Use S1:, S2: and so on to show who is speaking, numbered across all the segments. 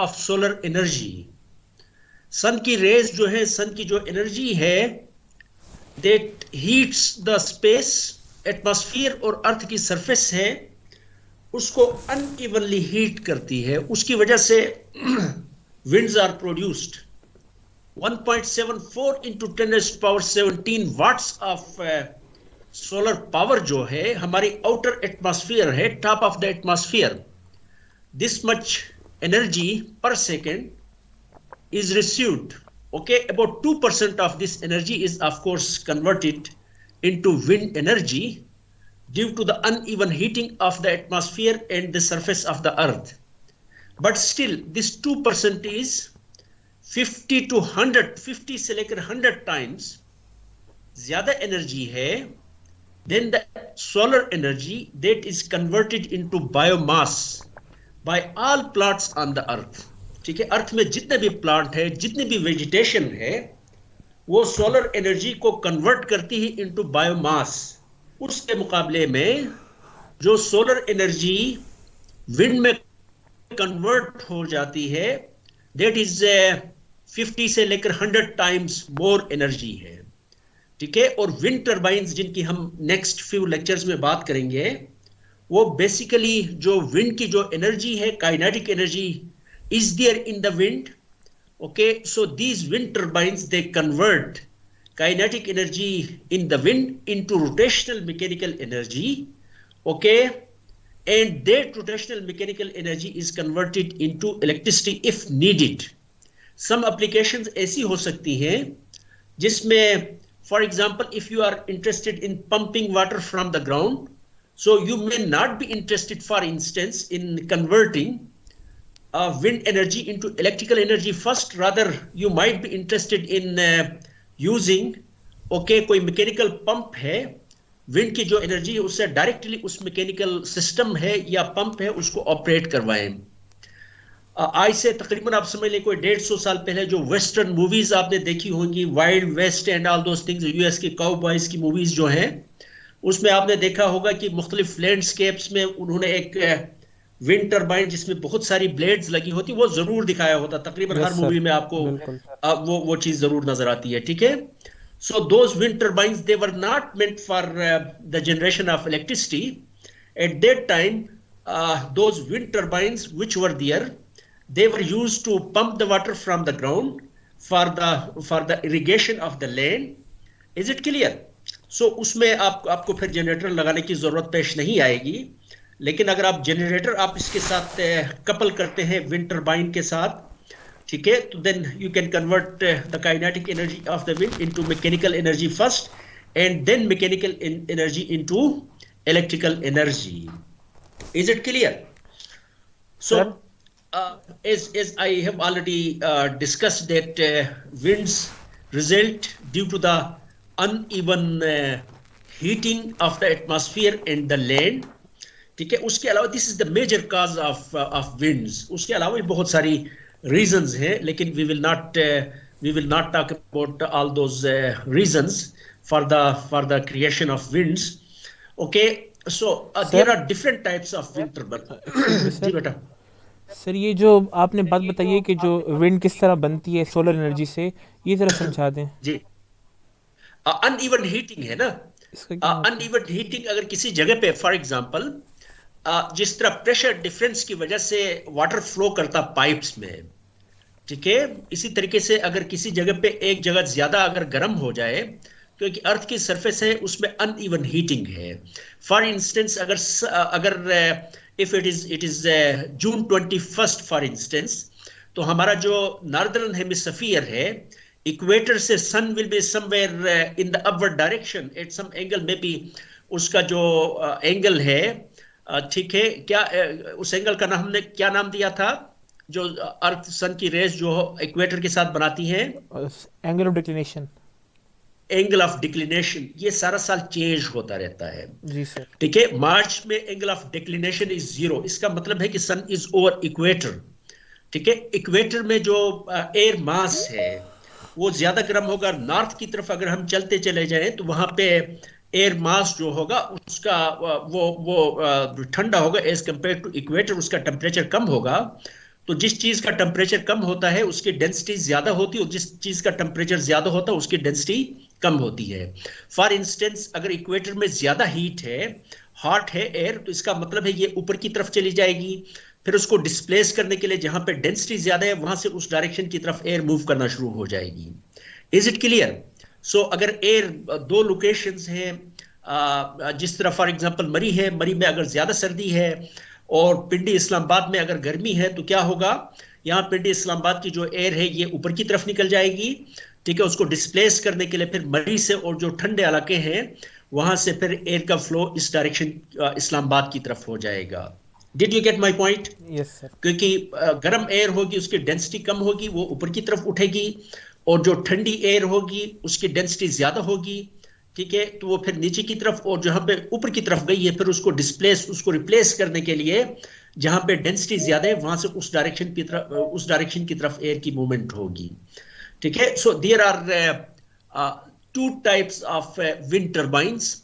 S1: Of solar energy. सन की raise जो है, सन की जो एनर्जी है, that heats the space, atmosphere और अर्थ की सरफेस है उसको अनइवनली हीट करती है। उसकी वजह से winds are produced। 1.74 into 10⁻17 watts of solar power जो है हमारी आउटर एटमॉस्फेयर है, top of the atmosphere, this much energy पर second is received. Okay, about 2% of this energy is of course converted into wind energy due to the uneven heating of the atmosphere and the surface of the earth. But still this 2% is 50 to 100, 50 से लेकर 100 times ज्यादा energy है then the solar energy that is converted into biomass by all plants on the earth। ठीक है, अर्थ में जितने भी plant है, जितनी भी वेजिटेशन है, वो सोलर एनर्जी को कन्वर्ट करती है इनटू बायोमास। उसके मुकाबले में जो सोलर एनर्जी विंड में कन्वर्ट हो जाती है, दैट इज 50 से लेकर 100 टाइम्स मोर एनर्जी है। ठीक है, और विंड टर्बाइंस जिनकी हम नेक्स्ट फ्यू लेक्चर्स में बात करेंगे, वो बेसिकली जो विंड की जो एनर्जी है, kinetic energy is there in the wind। okay, so these wind turbines they convert kinetic energy in the wind into rotational mechanical energy। okay, and that rotational mechanical energy is converted into electricity if needed। some applications ऐसी हो सकती हैं जिसमें, for example, if you are interested in pumping water from the ground, so you may not be interested for instance in converting wind energy into electrical energy first, rather you might be interested in using, okay, कोई mechanical pump है, wind की जो energy है उससे directly उस mechanical system है या pump है उसको ऑपरेट करवाएं। आज से तकरीबन आप समझ लें कोई 150 साल पहले जो वेस्टर्न मूवीज आपने देखी होंगी, wild west and all those things, US की काउबॉयज की मूवीज जो हैं, उसमें आपने देखा होगा कि मुख्तलिफ लैंडस्केप्स में उन्होंने एक विंड टर्बाइन जिसमें बहुत सारी ब्लेड्स लगी होती, वो जरूर दिखाया होता, तकरीबन हर मूवी में आपको वो चीज जरूर नजर आती है। ठीक है, so those wind turbines they were not meant for the generation of electricity at that time. Those wind turbines which were there, they were used to pump the water from the ground for the irrigation of the land। is it clear? so उसमें आपको फिर generator लगाने की जरूरत पेश नहीं आएगी, लेकिन अगर आप जनरेटर आप इसके साथ कपल करते हैं विंड टर्बाइन के साथ, ठीक है, तो then you can convert the kinetic energy of the wind into mechanical energy first and then mechanical energy into electrical energy. Is it clear? So as I have already discussed that winds result due to the uneven heating of the atmosphere and the land। ठीक है, उसके अलावा this is the major cause of winds. उसके अलावा भी बहुत सारी reasons हैं, लेकिन we will not talk about all those reasons for the creation of winds. Okay, so there are different types of wind turbine. जी बेटा।
S2: सर ये जो आपने बात बताई है कि जो विंड किस तरह बनती है सोलर एनर्जी से, ये जरा समझा दें।
S1: जी, अनइवन हीटिंग है ना,
S2: इसका क्या मतलब?
S1: अनइवन हीटिंग अगर किसी जगह पे फॉर एग्जांपल जिस तरह प्रेशर डिफरेंस की वजह से वाटर फ्लो करता पाइप्स में, ठीक है, इसी तरीके से अगर किसी जगह पे एक जगह ज्यादा अगर गर्म हो जाए, क्योंकि अर्थ की सरफेस है उसमें अनइवन हीटिंग है। फॉर इंस्टेंस अगर if it is June 21 for instance, तो हमारा जो नॉर्दर्न हेमिस्फीयर है, इक्वेटर से sun will be somewhere in the upward direction at some angle, में भी उसका जो एंगल है, ठीक है, क्या उस एंगल का नाम हमने क्या नाम दिया था, जो अर्थ सन की रेस जो इक्वेटर के साथ बनाती है?
S2: Angle of declination.
S1: Angle of declination ये सारा साल चेंज होता रहता है।
S2: जी सर।
S1: ठीक है, मार्च में एंगल ऑफ डिक्लिनेशन इज 0। इसका मतलब है कि सन इज ओवर इक्वेटर। ठीक है, इक्वेटर में जो एयर मास है वो ज्यादा गर्म होगा। नॉर्थ की तरफ अगर हम चलते चले जाएं तो वहां पे एयर मास जो होगा उसका वो ठंडा होगा एज कंपेयर टू इक्वेटर, उसका टेम्परेचर कम होगा। तो जिस चीज का टेम्परेचर कम होता है उसकी डेंसिटी ज्यादा होती है, और जिस चीज का टेम्परेचर ज्यादा होता है उसकी डेंसिटी कम होती है। फॉर इंस्टेंस अगर इक्वेटर में ज्यादा हीट है, हॉट है एयर, तो इसका मतलब है ये ऊपर की तरफ चली जाएगी, फिर उसको डिस्प्लेस करने के लिए जहां पे डेंसिटी ज्यादा है वहां से उस डायरेक्शन की तरफ एयर मूव करना शुरू हो जाएगी। Is it clear? सो अगर एयर दो लोकेशंस हैं, जिस तरह फॉर एग्जांपल मरी है, मरी में अगर ज्यादा सर्दी है और पिंडी इस्लामाबाद में अगर गर्मी है, तो क्या होगा, यहाँ पिंडी इस्लामाबाद की जो एयर है ये ऊपर की तरफ निकल जाएगी, ठीक है, उसको डिस्प्लेस करने के लिए फिर मरी से और जो ठंडे इलाके हैं वहां से फिर एयर का फ्लो इस डायरेक्शन इस्लामाबाद की तरफ हो जाएगा। Did you get my point?
S2: Yes sir.
S1: क्योंकि गर्म एयर होगी उसकी डेंसिटी कम होगी, वो ऊपर की तरफ उठेगी, और जो ठंडी एयर होगी उसकी डेंसिटी ज्यादा होगी, ठीक है, तो वो फिर नीचे की तरफ, और जहां पे ऊपर की तरफ गई है फिर उसको डिस्प्लेस, उसको रिप्लेस करने के लिए जहां पे डेंसिटी ज्यादा है वहां से उस डायरेक्शन की तरफ, उस डायरेक्शन की तरफ एयर की मूवमेंट होगी, ठीक है। So there are two types of wind turbines.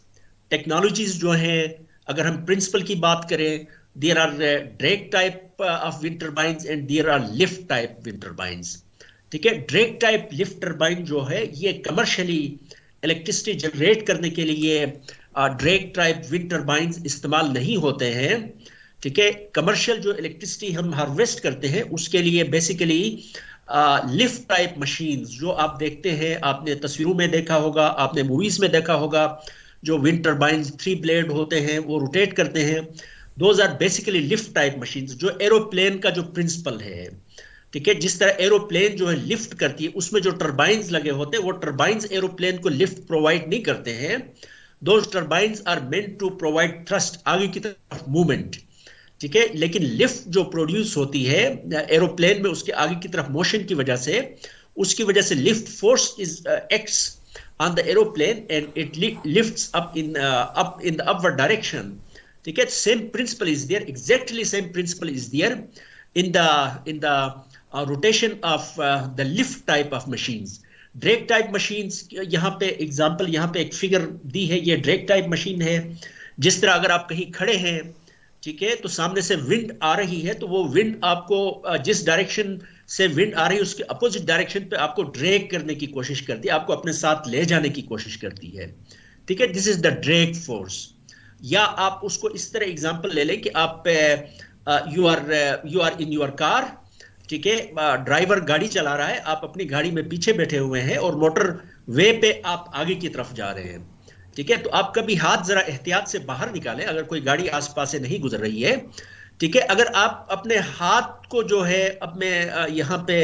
S1: Technologies जो हैं, अगर हम प्रिंसिपल की बात करें, there are drag type of wind turbines and there are lift type wind turbines, ठीक है। ड्रैग टाइप लिफ्ट टर्बाइन जो है ये कमर्शियली इलेक्ट्रिसिटी जनरेट करने के लिए ड्रैग टाइप विंड टर्बाइंस इस्तेमाल नहीं होते हैं, ठीक है। कमर्शियल जो इलेक्ट्रिसिटी हम हार्वेस्ट करते हैं उसके लिए बेसिकली लिफ्ट टाइप मशीन्स जो आप देखते हैं, आपने तस्वीरों में देखा होगा, आपने मूवीज में देखा होगा, जो विंड टर्बाइंस 3 ब्लेड होते हैं वो रोटेट करते हैं, those are basically lift type machines, जो एरोप्लेन का जो प्रिंसिपल है, ठीक है। जिस तरह एरोप्लेन जो है लिफ्ट करती है, उसमें जो टर्बाइंस लगे होते हैं वो टर्बाइंस एरोप्लेन को लिफ्ट प्रोवाइड नहीं करते हैं, those turbines are meant to provide thrust, आगे की तरफ मूवमेंट, ठीक है। लेकिन लिफ्ट जो प्रोड्यूस होती है एरोप्लेन में उसके आगे की तरफ मोशन की वजह से, उसकी वजह से lift force is acts on the aeroplane and it lifts up in the upward direction, ठीक है। Same principle is there, exactly same principle is there in the rotation of the lift type of machines. Drag type machines, यहाँ पे example, यहाँ पे एक figure दी है, ये drag type machine है। जिस तरह अगर आप कहीं खड़े हैं, ठीक है, तो सामने से विंड आ रही है, तो वो विंड आपको जिस डायरेक्शन से विंड आ रही है उसके अपोजिट डायरेक्शन पे आपको ड्रैग करने की कोशिश करती है, आपको अपने साथ ले जाने की कोशिश करती है, ठीक है। This is the drag force. या आप उसको इस तरह एग्जांपल ले लें कि आप you are in your car, ठीक है, ड्राइवर गाड़ी चला रहा है, आप अपनी गाड़ी में पीछे बैठे हुए हैं और मोटर वे पे आप आगे की तरफ जा रहे हैं, ठीक है। तो आप कभी हाथ जरा एहतियात से बाहर निकालें अगर कोई गाड़ी आसपास से नहीं गुजर रही है, ठीक है। अगर आप अपने हाथ को जो है, अब मैं यहाँ पे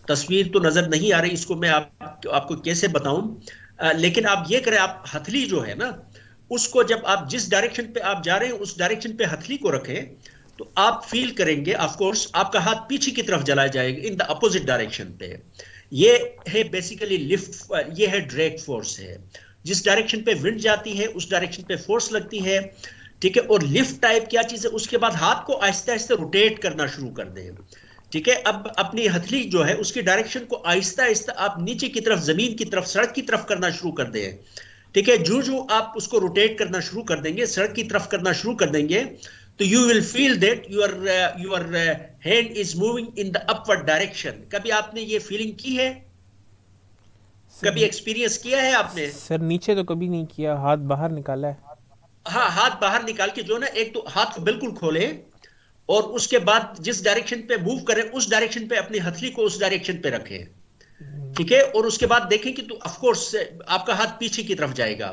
S1: तस्वीर तो नजर नहीं आ रही, इसको मैं आपको कैसे बताऊं, लेकिन आप ये करें, आप हथली जो है ना, उसको जब आप जिस डायरेक्शन पे आप जा रहे हैं उस डायरेक्शन पे हथली को रखें, तो आप फील करेंगे ऑफ कोर्स आपका हाथ पीछे की तरफ चला जाएगा इन द अपोजिट डायरेक्शन पे। ये है बेसिकली लिफ्ट, ये है ड्रैग फोर्स है। जिस डायरेक्शन पे विंड जाती है उस डायरेक्शन पे फोर्स लगती है, ठीक है। और लिफ्ट टाइप क्या चीज है, उसके बाद हाथ को आहिस्ते आहिस्ते रोटेट करना शुरू कर दें, ठीक है। अब अपनी हथली जो है उसकी डायरेक्शन को आहिस्ता आहिस्ता आप नीचे की तरफ, जमीन की तरफ, सड़क की तरफ करना शुरू कर दें, ठीक है। जो जो आप उसको रोटेट करना शुरू कर देंगे, सड़क की तरफ करना शुरू कर देंगे, तो you will feel that your hand is moving in the upward direction. कभी आपने ये फीलिंग की है? कभी एक्सपीरियंस किया है आपने?
S2: सर नीचे तो कभी नहीं किया, हाथ बाहर निकाला है।
S1: हाँ, हाथ बाहर निकाल के जो ना, एक तो हाथ को बिल्कुल खोले और उसके बाद जिस डायरेक्शन पे मूव करें उस डायरेक्शन पे अपनी हथली को उस डायरेक्शन पे रखें, ठीक है। और उसके बाद देखें कि तो ऑफ कोर्स आपका हाथ पीछे की तरफ जाएगा,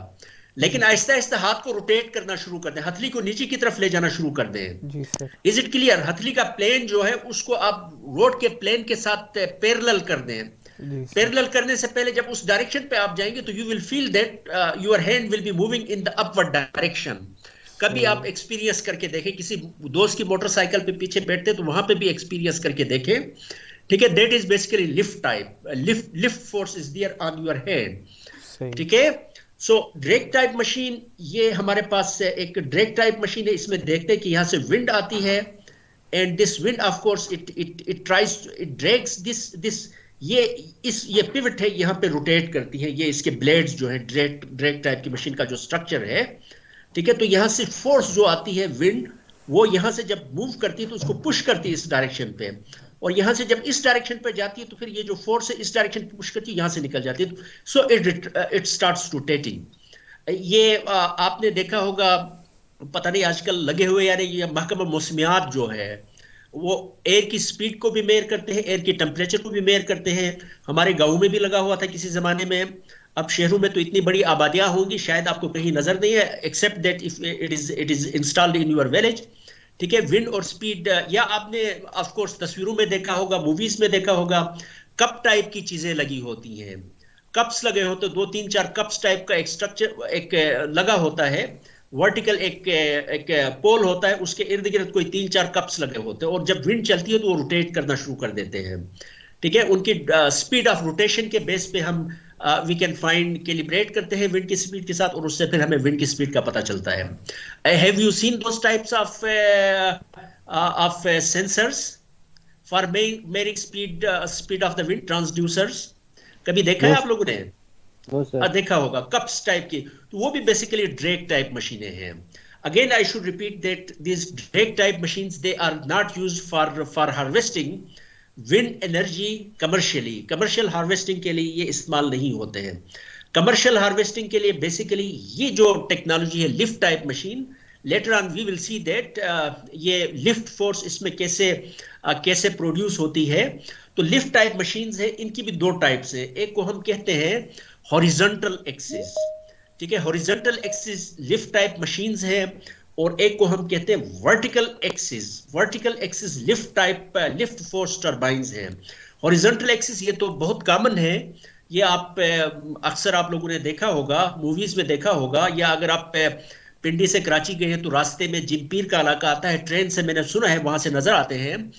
S1: लेकिन आहिस्ता आहिस्ता हाथ को रोटेट करना शुरू कर दें, हथली को नीचे की तरफ ले जाना शुरू कर दें।
S2: जी सर।
S1: Is it clear? हथली का प्लेन जो है उसको आप रोड के प्लेन के साथ पैरेलल कर दें। पैरेलल करने से पहले जब उस डायरेक्शन पे आप जाएंगे तो you will feel that your hand will be moving in the upward direction. कभी आप एक्सपीरियंस करके देखें, किसी दोस्त की मोटरसाइकिल पे पीछे बैठते तो वहां पे भी एक्सपीरियंस करके देखें, ठीक है। That is basically lift type, lift force is there on your hand, ठीक है। सो ड्रैग टाइप मशीन, ये हमारे पास एक ड्रैग टाइप मशीन है। इसमें देखते हैं कि यहाँ से विंड आती है and this wind of course it tries, it drags this ये पिवट है, यहाँ पे रोटेट करती है, ये इसके ब्लेड्स जो है ड्रैग टाइप की मशीन का जो स्ट्रक्चर है, ठीक है। तो यहाँ से फोर्स जो आती है विंड, वो यहाँ से जब मूव करती है तो उसको पुश करती है इस डायरेक्शन पे, और यहाँ से जब इस डायरेक्शन पे जाती है तो फिर ये जो फोर्स है इस डायरेक्शन पे पुश करती है, यहाँ से निकल जाती है, सो इट स्टार्ट्स रोटेटिंग। ये आपने देखा होगा, पता नहीं आजकल लगे हुए यानी ये महकमा मौसमियात जो है वो एयर की स्पीड को भी मेयर करते हैं, एयर की टेम्परेचर को भी मेयर करते हैं। हमारे गाँव में भी लगा हुआ था किसी जमाने में। अब शहरों में तो इतनी बड़ी आबादियां होंगी शायद आपको कहीं नजर नहीं है, except that if it is installed in your village. ठीक है, विंड और स्पीड, या आपने ऑफ कोर्स तस्वीरों में देखा होगा, मूवीज में देखा होगा, कप टाइप की चीजें लगी होती हैं, कप्स लगे होते, दो तीन चार कप्स टाइप का एक स्ट्रक्चर एक लगा होता है, वर्टिकल एक पोल होता है, उसके इर्द गिर्द कोई तीन चार कप्स लगे होते हैं, और जब विंड चलती है तो वो रोटेट करना शुरू कर देते हैं। ठीक है, उनकी स्पीड ऑफ रोटेशन के बेस पे हम वी कैन फाइंड, कैलिब्रेट करते हैं विंड की स्पीड के साथ, और उससे फिर हमें विंड की स्पीड का पता चलता है। Have you seen those types of sensors for measuring speed of the wind, transducers? कभी देखा है
S3: नो
S1: आप लोगों ने?
S3: No sir.
S1: देखा होगा कप्स टाइप की, तो वो भी बेसिकली ड्रैग टाइप मशीनें हैं। Again I should repeat that this drag type machines they are not used for harvesting wind energy commercially. Commercial harvesting के लिए ये इस्तेमाल नहीं होते हैं। कमर्शियल हार्वेस्टिंग के लिए बेसिकली ये जो टेक्नोलॉजी है lift type machine, later on we will see that ये लिफ्ट फोर्स इसमें कैसे प्रोड्यूस होती है। तो लिफ्ट टाइप मशीन्स है, इनकी भी दो टाइप्स है। एक को हम कहते हैं हॉरिजॉन्टल एक्सिस, ठीक है, horizontal axis lift type machines है, और एक को हम कहते हैं vertical axis. Vertical axis lift type lift force turbines हैं। हॉरिजॉन्टल एक्सिस ये तो बहुत कॉमन है, ये आप अक्सर आप लोगों ने देखा होगा, मूवीज में देखा होगा, या अगर आप पिंडी से कराची गए हैं तो रास्ते में जिमपीर का इलाका आता है, ट्रेन से मैंने सुना है वहां से नजर आते हैं।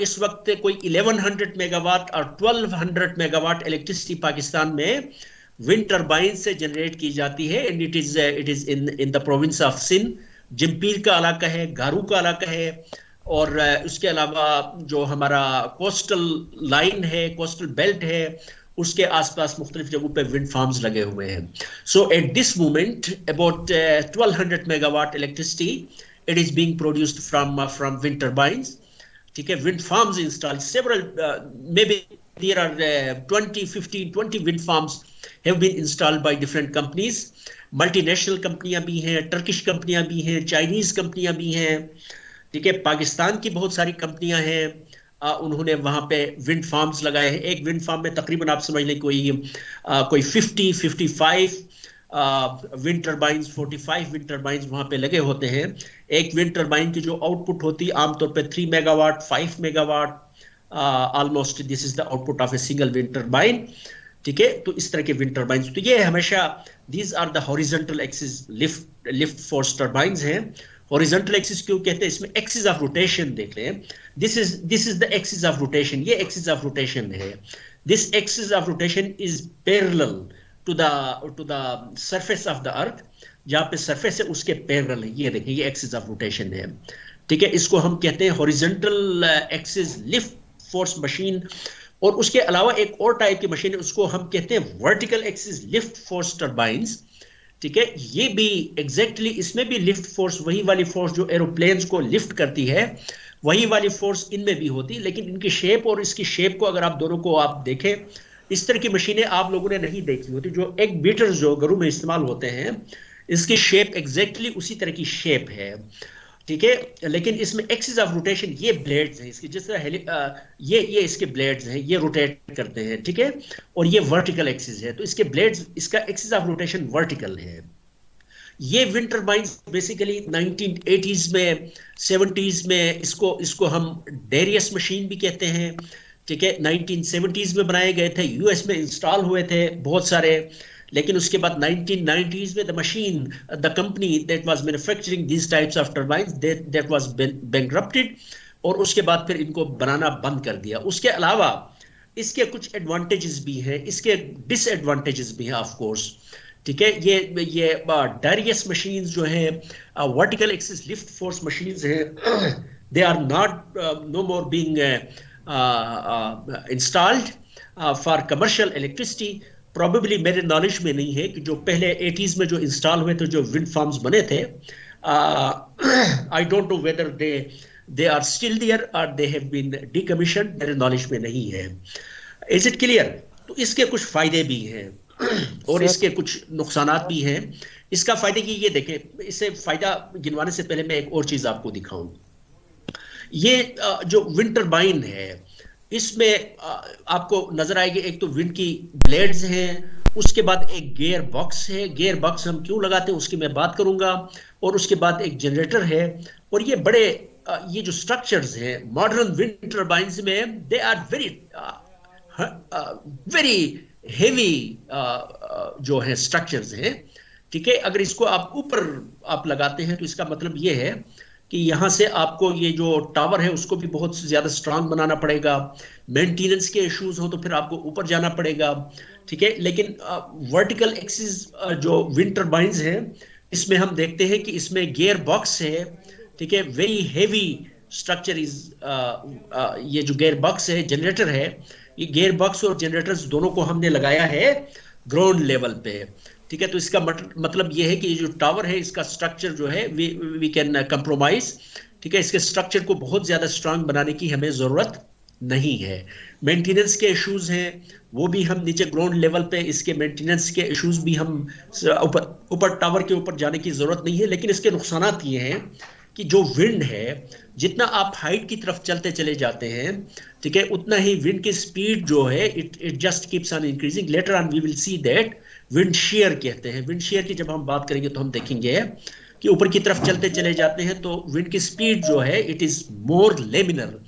S1: इस वक्त कोई 1100 मेगावाट और 1200 मेगावाट इलेक्ट्रिसिटी पाकिस्तान में विंड टर्बाइन से जनरेट की जाती है, and it is in the province of Sindh. Jhimpir का इलाका है, गारू का इलाका है, और उसके अलावा जो हमारा कोस्टल लाइन है, कोस्टल बेल्ट है, उसके आसपास मुख्तलिफ जगहों पे विंड फार्म्स लगे हुए हैं। So at this moment about 1200 megawatt electricity it is being produced from wind turbines. ठीक है, wind farms installed several, maybe there are 20 15 20 wind farms have been installed by different companies. Multinational कंपनियां भी हैं, Turkish कंपनियां भी हैं, Chinese कंपनियां भी हैं। ठीक है, पाकिस्तान की बहुत सारी कंपनियां हैं, उन्होंने वहां पे विंड फार्म्स लगाए हैं। एक विंड फार्म में तकरीबन आप समझ लें कोई 55 विंड टर्बाइंस, 45 विंड टर्बाइंस वहां पे लगे होते हैं। एक विंड टर्बाइन की जो आउटपुट होती है आमतौर पे 3 megawatt 5 megawatt, almost this is the output of a single wind turbine. ठीक है, तो इस तरह के विंड टर्बाइंस, तो ये हमेशा these are the horizontal axis lift force turbines हैं। हॉरिजॉन्टल एक्सिस क्यों कहते हैं? इसमें एक्सिस ऑफ रोटेशन देख रहे हैं, this is the axis of rotation, ये एक्सिस ऑफ रोटेशन है। This axis of rotation is parallel to the surface of the earth, जहां पे सरफेस है उसके पैरेलल है। ये देखिए, ये एक्सिस ऑफ रोटेशन है। ठीक है, इसको हम कहते हैं horizontal axis lift force machine. और उसके अलावा एक और टाइप की मशीन है, उसको हम कहते हैं vertical axis lift force turbines. ठीक है, ये भी एग्जैक्टली इसमें भी लिफ्ट फोर्स, वही वाली फोर्स जो एरोप्लेन्स को लिफ्ट करती है, वही वाली फोर्स इनमें भी होती है, लेकिन इनकी शेप और इसकी शेप को अगर आप दोनों को आप देखें, इस तरह की मशीनें आप लोगों ने नहीं देखी होती। जो एक बीटर्स जो घरों में इस्तेमाल होते हैं, इसकी शेप एग्जैक्टली उसी तरह की शेप है। ठीक है, लेकिन इसमें एक्सिस ऑफ रोटेशन, ये ब्लेड्स हैं इसके, जिस तरह ये इसके ब्लेड्स हैं, ये रोटेट करते हैं। ठीक है, और ये वर्टिकल एक्सिस है, तो इसके ब्लेड्स, इसका एक्सिस ऑफ रोटेशन वर्टिकल है। ये विंड टर्बाइंस बेसिकली 1980s में 70s में इसको हम डेरियस मशीन भी कहते हैं। ठीक है, 1970s में बनाए गए थे, यूएस में इंस्टॉल हुए थे बहुत सारे, लेकिन उसके बाद 1990s में the company that was manufacturing this types of turbines that was bankrupted, और उसके बाद फिर इनको बनाना बंद कर दिया। उसके अलावा इसके कुछ एडवांटेजेस भी हैं, इसके डिसएडवांटेजेस भी हैं ऑफ कोर्स। ठीक है, ये डायरियस मशीन्स जो हैं, vertical axis lift force machines हैं, they are not no more being installed for commercial electricity. Probably मेरे नॉलेज में नहीं है कि जो पहले 80s में जो इंस्टॉल हुए थे, जो विंड फार्म्स बने थे, I don't know whether they are still there और दे हैव बीन डिकमीशन, मेरे नॉलेज में नहीं है। Is it clear? तो इसके कुछ फायदे भी हैं और
S2: सर
S1: इसके कुछ नुकसानात भी हैं। इसका फायदे की ये देखें, इससे फायदा गिनवाने से पहले मैं एक और चीज आपको दिखाऊं। ये जो विंड टरबाइन है, इसमें आपको नजर आएगी, एक तो विंड की ब्लेड्स हैं, उसके बाद एक गियर बॉक्स है। गियर बॉक्स हम क्यों लगाते हैं उसकी मैं बात करूंगा। और उसके बाद एक जनरेटर है। और ये बड़े ये जो स्ट्रक्चर्स हैं मॉडर्न विंड टरबाइंस में, they are very very heavy जो है स्ट्रक्चर्स हैं। ठीक है, अगर इसको आप ऊपर आप लगाते हैं तो इसका मतलब ये है कि यहां से आपको ये जो टावर है उसको भी बहुत ज्यादा स्ट्रांग बनाना पड़ेगा। मेंटेनेंस के इश्यूज हो तो फिर आपको ऊपर जाना पड़ेगा। ठीक है, लेकिन वर्टिकल एक्सिस जो विंड टरबाइंस है, इसमें हम देखते हैं कि इसमें गियर बॉक्स है। ठीक है, वेरी हेवी स्ट्रक्चर इज ये जो गियर बॉक्स है, जनरेटर है, ये गियर बॉक्स और जनरेटर्स दोनों को हमने लगाया है ग्राउंड लेवल पे। ठीक है, तो इसका मतलब ये है कि ये जो टावर है इसका स्ट्रक्चर जो है वी कैन कंप्रोमाइज। ठीक है, इसके स्ट्रक्चर को बहुत ज्यादा स्ट्रांग बनाने की हमें जरूरत नहीं है। मेंटेनेंस के इश्यूज हैं वो भी हम नीचे ग्राउंड लेवल पे, इसके मेंटेनेंस के इश्यूज भी हम ऊपर टावर के ऊपर जाने की जरूरत नहीं है। लेकिन इसके नुकसानात ये हैं कि जो विंड है, जितना आप हाइट की तरफ चलते चले जाते हैं, ठीक है, उतना ही विंड की स्पीड जो है it just keeps on increasing. Later on we will see that wind shear कहते हैं। विंड शेयर की जब हम बात करेंगे तो हम देखेंगे कि ऊपर की तरफ चलते चले जाते हैं तो विंड की स्पीड जो है इट इज मोर लेमिनर।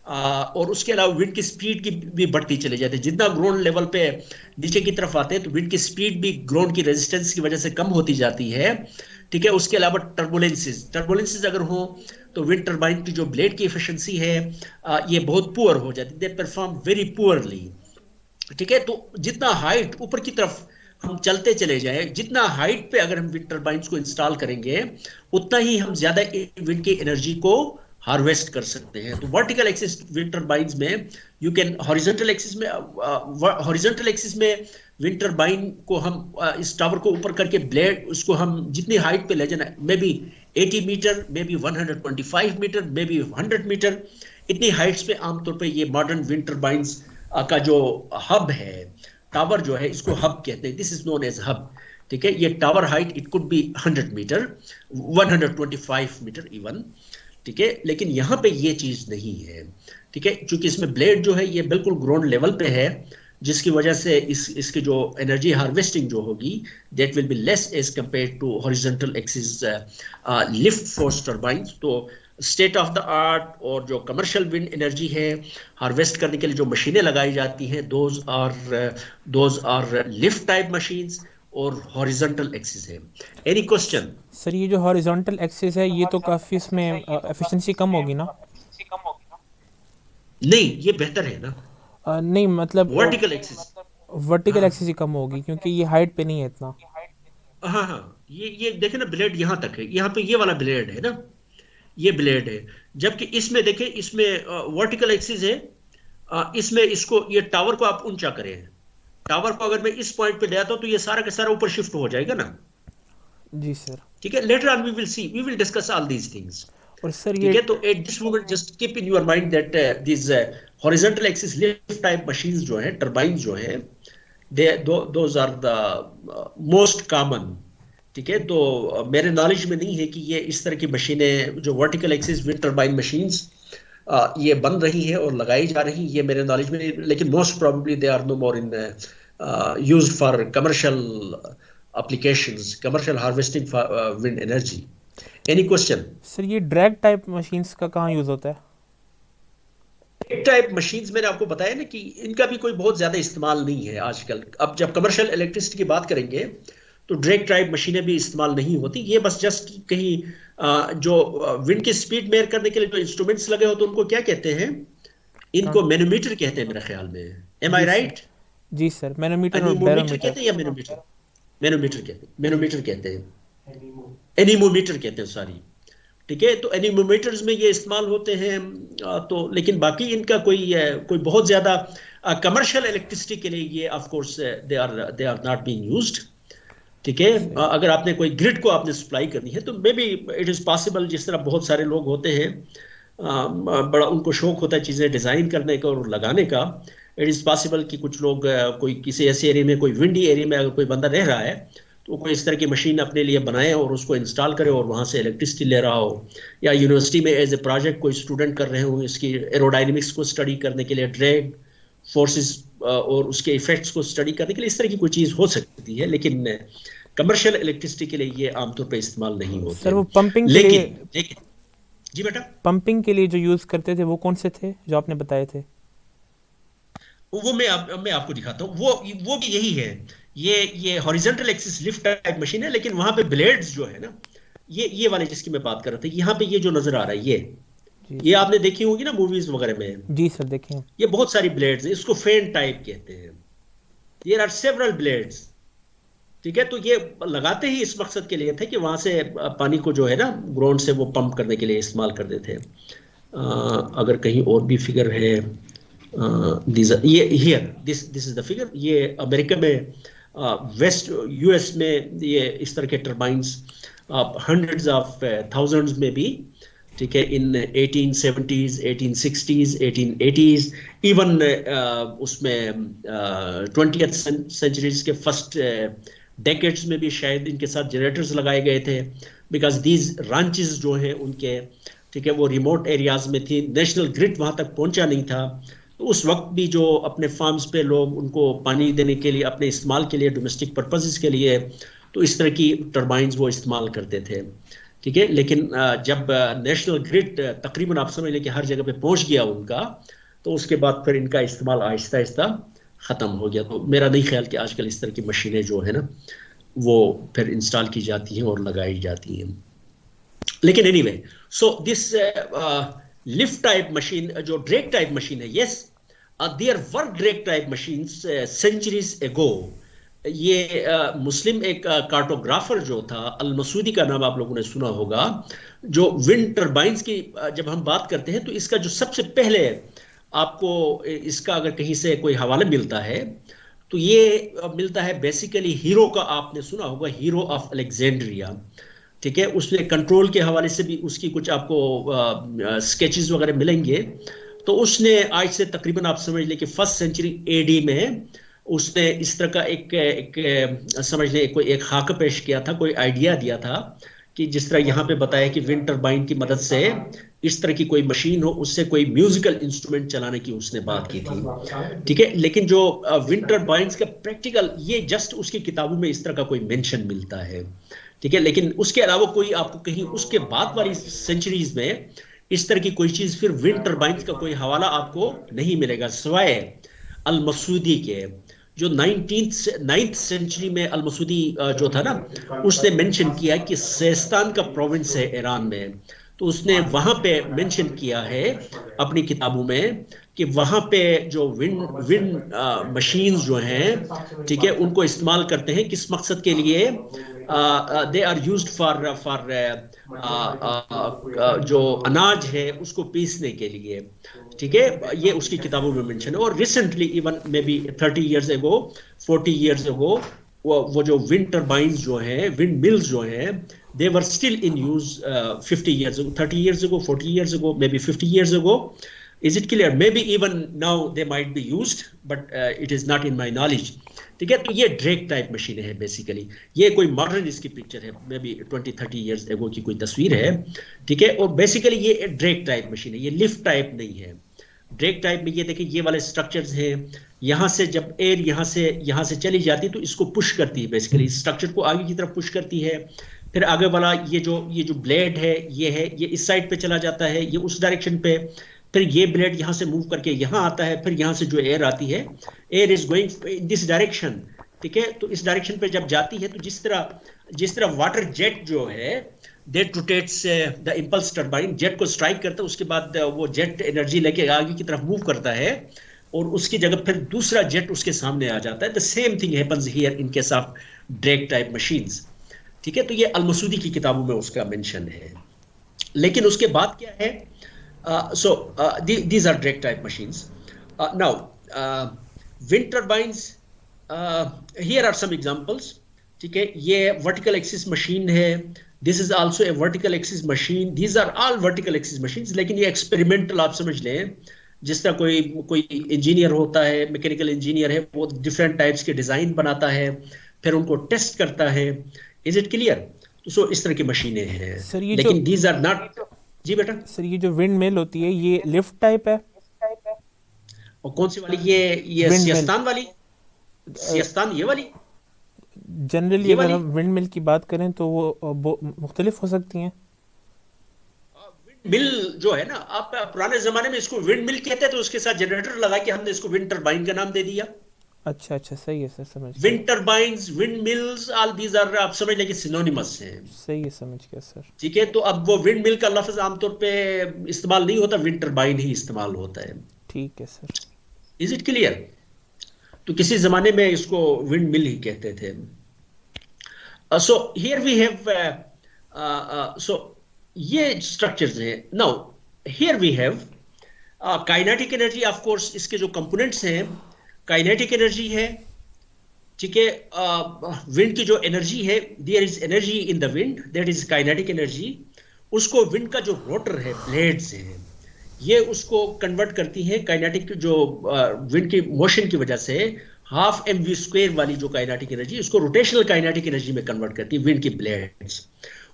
S1: और उसके अलावा विंड की स्पीड की भी बढ़ती चली जाती है। जितना ग्राउंड लेवल पे नीचे की तरफ आते हैं तो विंड की स्पीड भी ग्राउंड की रेजिस्टेंस की वजह से कम होती जाती है। ठीक है, उसके अलावा टर्बुलेंसेस अगर हो तो विंड टरबाइन की जो ब्लेड की एफिशिएंसी है ये बहुत पुअर हो जाती है, दे परफॉर्म वेरी पुअरली। ठीक है, तो जितना हाइट ऊपर की तरफ हम चलते चले जाए, जितना हाइट पे अगर हम विंड टरबाइंस को इंस्टॉल करेंगे, उतना ही हम ज्यादा विंड की एनर्जी को हार्वेस्ट कर सकते हैं। तो वर्टिकल एक्सिस विंड टरबाइंस में यू कैन, हॉरिजॉन्टल एक्सिस में विंड टरबाइन को हम इस टावर को ऊपर करके ब्लेड उसको हम जितनी हाइट पे ले जाना, maybe 80 metre, maybe 125 metre, maybe 100 metre, इतनी हाइट्स पे आमतौर पे ये मॉडर्न विंड टरबाइंस का जो हब है, टावर जो है, इसको हब कहते हैं, this is known as hub. ठीक है, ये tower height it could be 100 metre, 125 metre even. ठीक है, लेकिन यहां पे ये चीज नहीं है। ठीक है, क्योंकि इसमें ब्लेड जो है ये बिल्कुल ग्राउंड लेवल पे है, जिसकी वजह से इसकी जो एनर्जी हार्वेस्टिंग जो होगी that will be less as compare to horizontal axis lift force turbines. तो स्टेट ऑफ द आर्ट और जो कमर्शियल विंड एनर्जी है हार्वेस्ट करने के लिए जो मशीनें लगाई जाती हैं, those are lift type machines और हॉरिजॉन्टल एक्सिस है। Any question?
S2: सर ये जो हॉरिजॉन्टल एक्सिस है ये तो काफ़ी इसमें एफिशिएंसी कम होगी ना?
S1: नहीं, ये बेहतर है ना।
S2: नहीं मतलब
S1: वर्टिकल एक्सिस,
S2: वर्टिकल
S1: हाँ
S2: एक्सिस ही कम होगी क्योंकि ये हाइट पे नहीं है इतना।
S1: हाँ हाँ, ये देखे ना, ब्लेड यहाँ तक है, यहाँ पे ये वाला ब्लेड है ना, ये ब्लेड है। जबकि इसमें देखे, इसमें वर्टिकल एक्सिस है, इसमें इसको ये टावर को आप ऊंचा करें, टावर को अगर मैं इस पॉइंट पे ले आता हूं तो ये सारा का सारा ऊपर शिफ्ट हो जाएगा ना।
S2: जी सर।
S1: ठीक है, later on we will see, we will discuss all these things.
S2: और सर
S1: ठीक
S2: ये
S1: है, तो at this moment just keep in your mind that this horizontal axis lift type machines जो है, टरबाइन जो है, they those are the most common. ठीक है, तो मेरे नॉलेज में नहीं है कि ये इस तरह की मशीनें जो vertical axis wind turbine machines ये बन रही है और लगाई जा रही, ये मेरे नॉलेज में नहीं, लेकिन most probably they are no more in used for commercial applications, commercial harvesting for wind energy. Any question?
S2: Sir ये ड्रैग टाइप मशीन्स का कहाँ यूज़ होता है?
S1: ड्रैग टाइप मशीन्स मैंने आपको बताया ना कि इनका भी कोई बहुत ज्यादा इस्तेमाल नहीं है आजकल। अब जब कमर्शियल इलेक्ट्रिसिटी की बात करेंगे तो ड्रैग टाइप मशीनें भी इस्तेमाल नहीं होती। ये बस जस्ट कहीं जो विंड की स्पीड मेयर करने के लिए जो इंस्ट्रूमेंट्स लगे होते हैं उनको क्या कहते हैं? इनको मैनोमीटर कहते हैं मेरे ख्याल में। एम आई राइट?
S2: जी सर, मैनोमीटर और
S1: एनीमोमीटर
S2: बैरोमीटर।
S1: कहते हैं या मैनोमीटर? मैनोमीटर कहते हैं, एनीमोमीटर कहते हैं, सॉरी। ठीक है, तो एनीमोमीटर्स में ये इस्तेमाल होते हैं। तो लेकिन बाकी इनका कोई बहुत ज्यादा कमर्शियल इलेक्ट्रिसिटी के लिए ये of course they are not being used. ठीक है, अगर आपने कोई ग्रिड को आपने सप्लाई करनी है तो may be it is possible, जिस तरह बहुत सारे लोग होते हैं बड़ा उनको शौक होता है चीज़ें डिज़ाइन करने का और लगाने का। इट इज़ पॉसिबल कि कुछ लोग कोई किसी ऐसे एरिया में, कोई विंडी एरिया में अगर कोई बंदा रह रहा है तो कोई इस तरह की मशीन अपने लिए बनाए और उसको इंस्टॉल करे और वहाँ से इलेक्ट्रिसिटी ले रहा हो, या यूनिवर्सिटी में एज ए प्रोजेक्ट कोई स्टूडेंट कर रहे हो इसकी एरोडायनेमिक्स को स्टडी करने के लिए, ड्रैग फोर्सेस और उसके इफेक्ट्स को स्टडी करने के लिए इस तरह की कोई चीज़ हो सकती है, लेकिन कमर्शियल इलेक्ट्रिसिटी के लिए ये आमतौर पर इस्तेमाल नहीं होते
S2: सर वो
S1: हैं।
S2: पंपिंग के लिए,
S1: लेकिन जी बेटा,
S2: पंपिंग के लिए जो यूज़ करते थे वो कौन से थे जो आपने बताए थे?
S1: वो मैं आपको दिखाता हूँ। वो भी यही है। ये horizontal axis lift type machine है, लेकिन वहां पे ब्लेड्स जो है ना, ये वाले जिसकी मैं बात कर रहा था, यहाँ पे ये जो नजर आ रहा है
S2: जी
S1: ये
S2: सर।
S1: आपने देखी होगी ना मूवीज वगैरह में।
S2: जी सर, देखें।
S1: ये बहुत सारी ब्लेड्स है, इसको फैन टाइप कहते हैं। There are several blades. ठीक है, तो ये लगाते ही इस मकसद के लिए थे कि वहां से पानी को जो है ना ग्राउंड से वो पंप करने के लिए इस्तेमाल करते थे। अगर कहीं और भी फिगर है, ये here this is the figure. ये अमेरिका में, वेस्ट यूएस में ये इस तरह के टर्बाइंस हंड्रेड्स ऑफ थाउजेंड्स में भी, ठीक है, इन 1870s 1860s 1880s, इवन उसमें 20th सेंचुरीज के फर्स्ट डेकेड्स में भी शायद इनके साथ जनरेटर्स लगाए गए थे, बिकॉज दीज रांचेस जो हैं उनके, ठीक है, वो रिमोट एरियाज में थी, नेशनल ग्रिड वहां तक पहुंचा नहीं था। तो उस वक्त भी जो अपने फार्म्स पे लोग उनको पानी देने के लिए, अपने इस्तेमाल के लिए, डोमेस्टिक पर्पसेस के लिए, तो इस तरह की टर्बाइंस वो इस्तेमाल करते थे। ठीक है, लेकिन जब नेशनल ग्रिड तकरीबन आप समझ लें कि हर जगह पे पहुंच गया उनका, तो उसके बाद फिर इनका इस्तेमाल आहिस्ता आहिस्ता ख़त्म हो गया। तो मेरा नहीं ख्याल कि आजकल इस तरह की मशीनें जो है ना वो फिर इंस्टॉल की जाती हैं और लगाई जाती हैं। लेकिन anyway, so this lift type machine, जो ड्रैग टाइप मशीन है, yes there were drag type machines centuries ago. ये मुस्लिम एक कार्टोग्राफर जो था, अल मसूदी का नाम आप लोगों ने सुना होगा। जो विंड टर्बाइंस की जब हम बात करते हैं तो इसका जो सबसे पहले आपको इसका अगर कहीं से कोई हवाला मिलता है तो ये मिलता है बेसिकली हीरो का। आपने सुना होगा हीरो ऑफ अलेक्जेंड्रिया। ठीक है, उसमें कंट्रोल के हवाले से भी उसकी कुछ आपको स्केचेस वगैरह मिलेंगे। तो उसने आज से तकरीबन आप समझ लें कि फर्स्ट सेंचुरी एडी में उसने इस तरह का एक समझ लें कोई एक खाका पेश किया था, कोई आइडिया दिया था कि जिस तरह यहाँ पे बताया कि विंड टर्बाइन की मदद से इस तरह की कोई मशीन हो, उससे कोई म्यूजिकल इंस्ट्रूमेंट चलाने की उसने बात की थी। ठीक है, लेकिन जो विंड टर्बाइंस का प्रैक्टिकल, ये जस्ट उसकी किताबों में इस तरह का कोई मेंशन मिलता है। ठीक है, लेकिन उसके अलावा कोई आपको कहीं उसके बाद वाली सेंचुरीज में इस तरह की कोई चीज, फिर विंड टर्बाइंस का कोई हवाला आपको नहीं मिलेगा सिवाय अल मसूदी के। जो 9th सेंचुरी में अल मसूदी जो था ना, उसने मेंशन किया कि सेस्तान का प्रोविंस है ईरान में, तो उसने वहां पे मेंशन किया है अपनी किताबों में कि वहां पे जो विंड मशीन्स जो हैं, ठीक है, उनको इस्तेमाल करते हैं किस मकसद के लिए? दे आर यूज्ड फॉर जो अनाज है उसको पीसने के लिए। ठीक है, ये उसकी किताबों में मेंशन है। और recently even may be 30 years ago, 40 years ago, वो जो विंड टर्बाइंस जो हैं, विंड मिल्स जो हैं, they were still in use 50 years ago, 30 years ago, 40 years ago, maybe 50 years ago. Is it clear? Maybe even now they might be used, but it is not in my knowledge. ठीक है, तो ये drag type machine है basically. ये कोई modern इसकी picture है, may be 20-30 years ago की कोई तस्वीर है। ठीक है, और बेसिकली ये ड्रैग टाइप मशीन है, ये लिफ्ट टाइप नहीं है। ड्रैग टाइप में ये देखिए, ये वाले स्ट्रक्चर्स हैं, यहाँ से जब एयर यहाँ से चली जाती है तो इसको पुश करती है, बेसिकली स्ट्रक्चर को आगे की तरफ पुश करती है। फिर आगे वाला ये जो ब्लेड है, ये इस साइड पे चला जाता है, ये उस डायरेक्शन पे। फिर ये ब्लेड यहाँ से मूव करके यहाँ आता है, फिर यहाँ से जो एयर आती है, air is going in this direction. ठीक है, तो इस डायरेक्शन पे जब जाती है तो जिस तरह वाटर जेट जो है, that rotates the impulse turbine, jet को स्ट्राइक करता है, उसके बाद वो जेट एनर्जी लेके आगे की तरफ मूव करता है और उसकी जगह फिर दूसरा जेट उसके सामने आ जाता है। The same thing happens here in case of drag type machines. ठीक है, तो ये अल मसूदी की किताबों में उसका मेंशन है। लेकिन उसके बाद क्या है? So these are drag type machines. Now wind turbines, here are some examples. ठीक है, ये वर्टिकल एक्सिस मशीन है this is also a vertical axis machine, these are all vertical axis machines, लेकिन ये एक्सपेरिमेंटल आप समझ लें। जिस तरह कोई कोई इंजीनियर होता है, मैकेनिकल इंजीनियर है, वो डिफरेंट टाइप्स के डिजाइन बनाता है, फिर उनको टेस्ट करता है। Is it clear? तो सो इस तरह की मशीनें हैं,
S2: सर ये जो
S1: लेकिन दीज आर नॉट। जी बेटा।
S2: सर ये जो विंड मिल होती है ये लिफ्ट टाइप है?
S1: और कौन सी वाली? ये
S2: विंड मिल
S1: सियास्तान वाली, सियास्तान ये वाली,
S2: जनरली
S1: ये
S2: अगर
S1: वाली
S2: हम विंड मिल की बात करें तो वो मुख्तलिफ हो सकती हैं।
S1: मिल जो है ना, आप पुराने जमाने में इसको विंड मिल कहते हैं, तो उसके साथ जनरेटर लगा के हमने इसको विंड टरबाइन का नाम दे दिया।
S2: अच्छा अच्छा, सही है सर, समझ गया।
S1: Wind turbines, windmills, all these are, आप समझ लें कि सिनोनिमस हैं।
S2: सही है, समझ गया सर।
S1: ठीक है, तो अब वो विंड मिल का लफ्ज आमतौर पे इस्तेमाल नहीं होता, विंड टरबाइन ही इस्तेमाल होता है।
S2: ठीक है सर।
S1: Is it clear? तो किसी जमाने में इसको विंड मिल ही कहते थे। So here we have, so ये स्ट्रक्चर्स हैं। Now here we have kinetic energy. Of course इसके जो कंपोनेंट्स हैं, काइनेटिक एनर्जी है, ठीक है। विंड की जो एनर्जी है, there is energy in the wind, that is kinetic energy. उसको विंड का जो रोटर है, ब्लेड्स हैं, ये उसको कन्वर्ट करती हैं काइनेटिक, जो विंड की मोशन की वजह से हाफ एम वी स्क्वायर वाली जो काइनेटिक एनर्जी, उसको रोटेशनल काइनेटिक एनर्जी में कन्वर्ट करती है विंड की ब्लेड्स।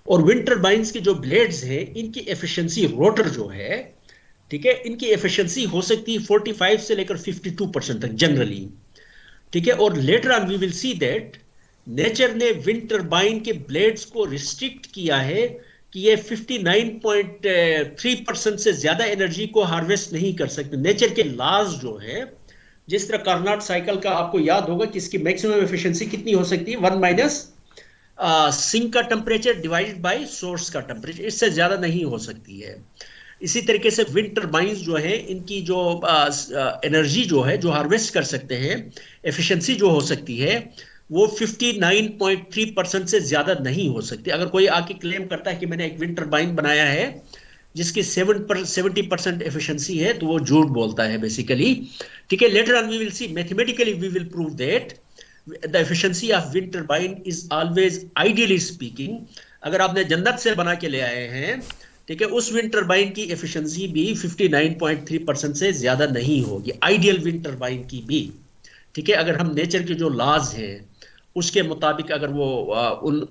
S1: और विंड टरबाइंस की जो ब्लेड्स हैं, इनकी एफिशिएंसी, रोटर जो है, ठीक है, इनकी एफिशिएंसी हो सकती है 45 से लेकर 52% तक जनरली। ठीक है, और later on we will see that nature ने विंड टरबाइन के ब्लेड्स को रिस्ट्रिक्ट किया है कि ये 59.3% से ज्यादा एनर्जी को हार्वेस्ट नहीं कर सकते। नेचर के लॉज जो है, जिस तरह कार्नोट साइकिल का आपको याद होगा कि इसकी मैक्सिमम एफिशिएंसी कितनी हो सकती है, 1 माइनस सिंक का टेम्परेचर डिवाइडेड बाय सोर्स का टेम्परेचर, इससे ज्यादा नहीं हो सकती है। इसी तरीके से विंड टरबाइंस जो है, इनकी जो एनर्जी जो है, जो हार्वेस्ट कर सकते हैं, एफिशिएंसी जो हो सकती है, वो 59.3% से ज्यादा नहीं हो सकती। अगर कोई आके क्लेम करता है कि मैंने एक विंड टरबाइन बनाया है जिसकी 70% एफिशिएंसी है, तो वो झूठ बोलता है बेसिकली। ठीक है, later on we will see, mathematically we will prove that the efficiency of wind turbine is always, ideally speaking, अगर आपने जन्नत से बना के ले आए हैं, ठीक है, उस विंड टरबाइन की एफिशिएंसी भी 59.3% से ज्यादा नहीं होगी, आइडियल विंड टरबाइन की भी। ठीक है, अगर हम नेचर के जो लॉज हैं उसके मुताबिक, अगर वो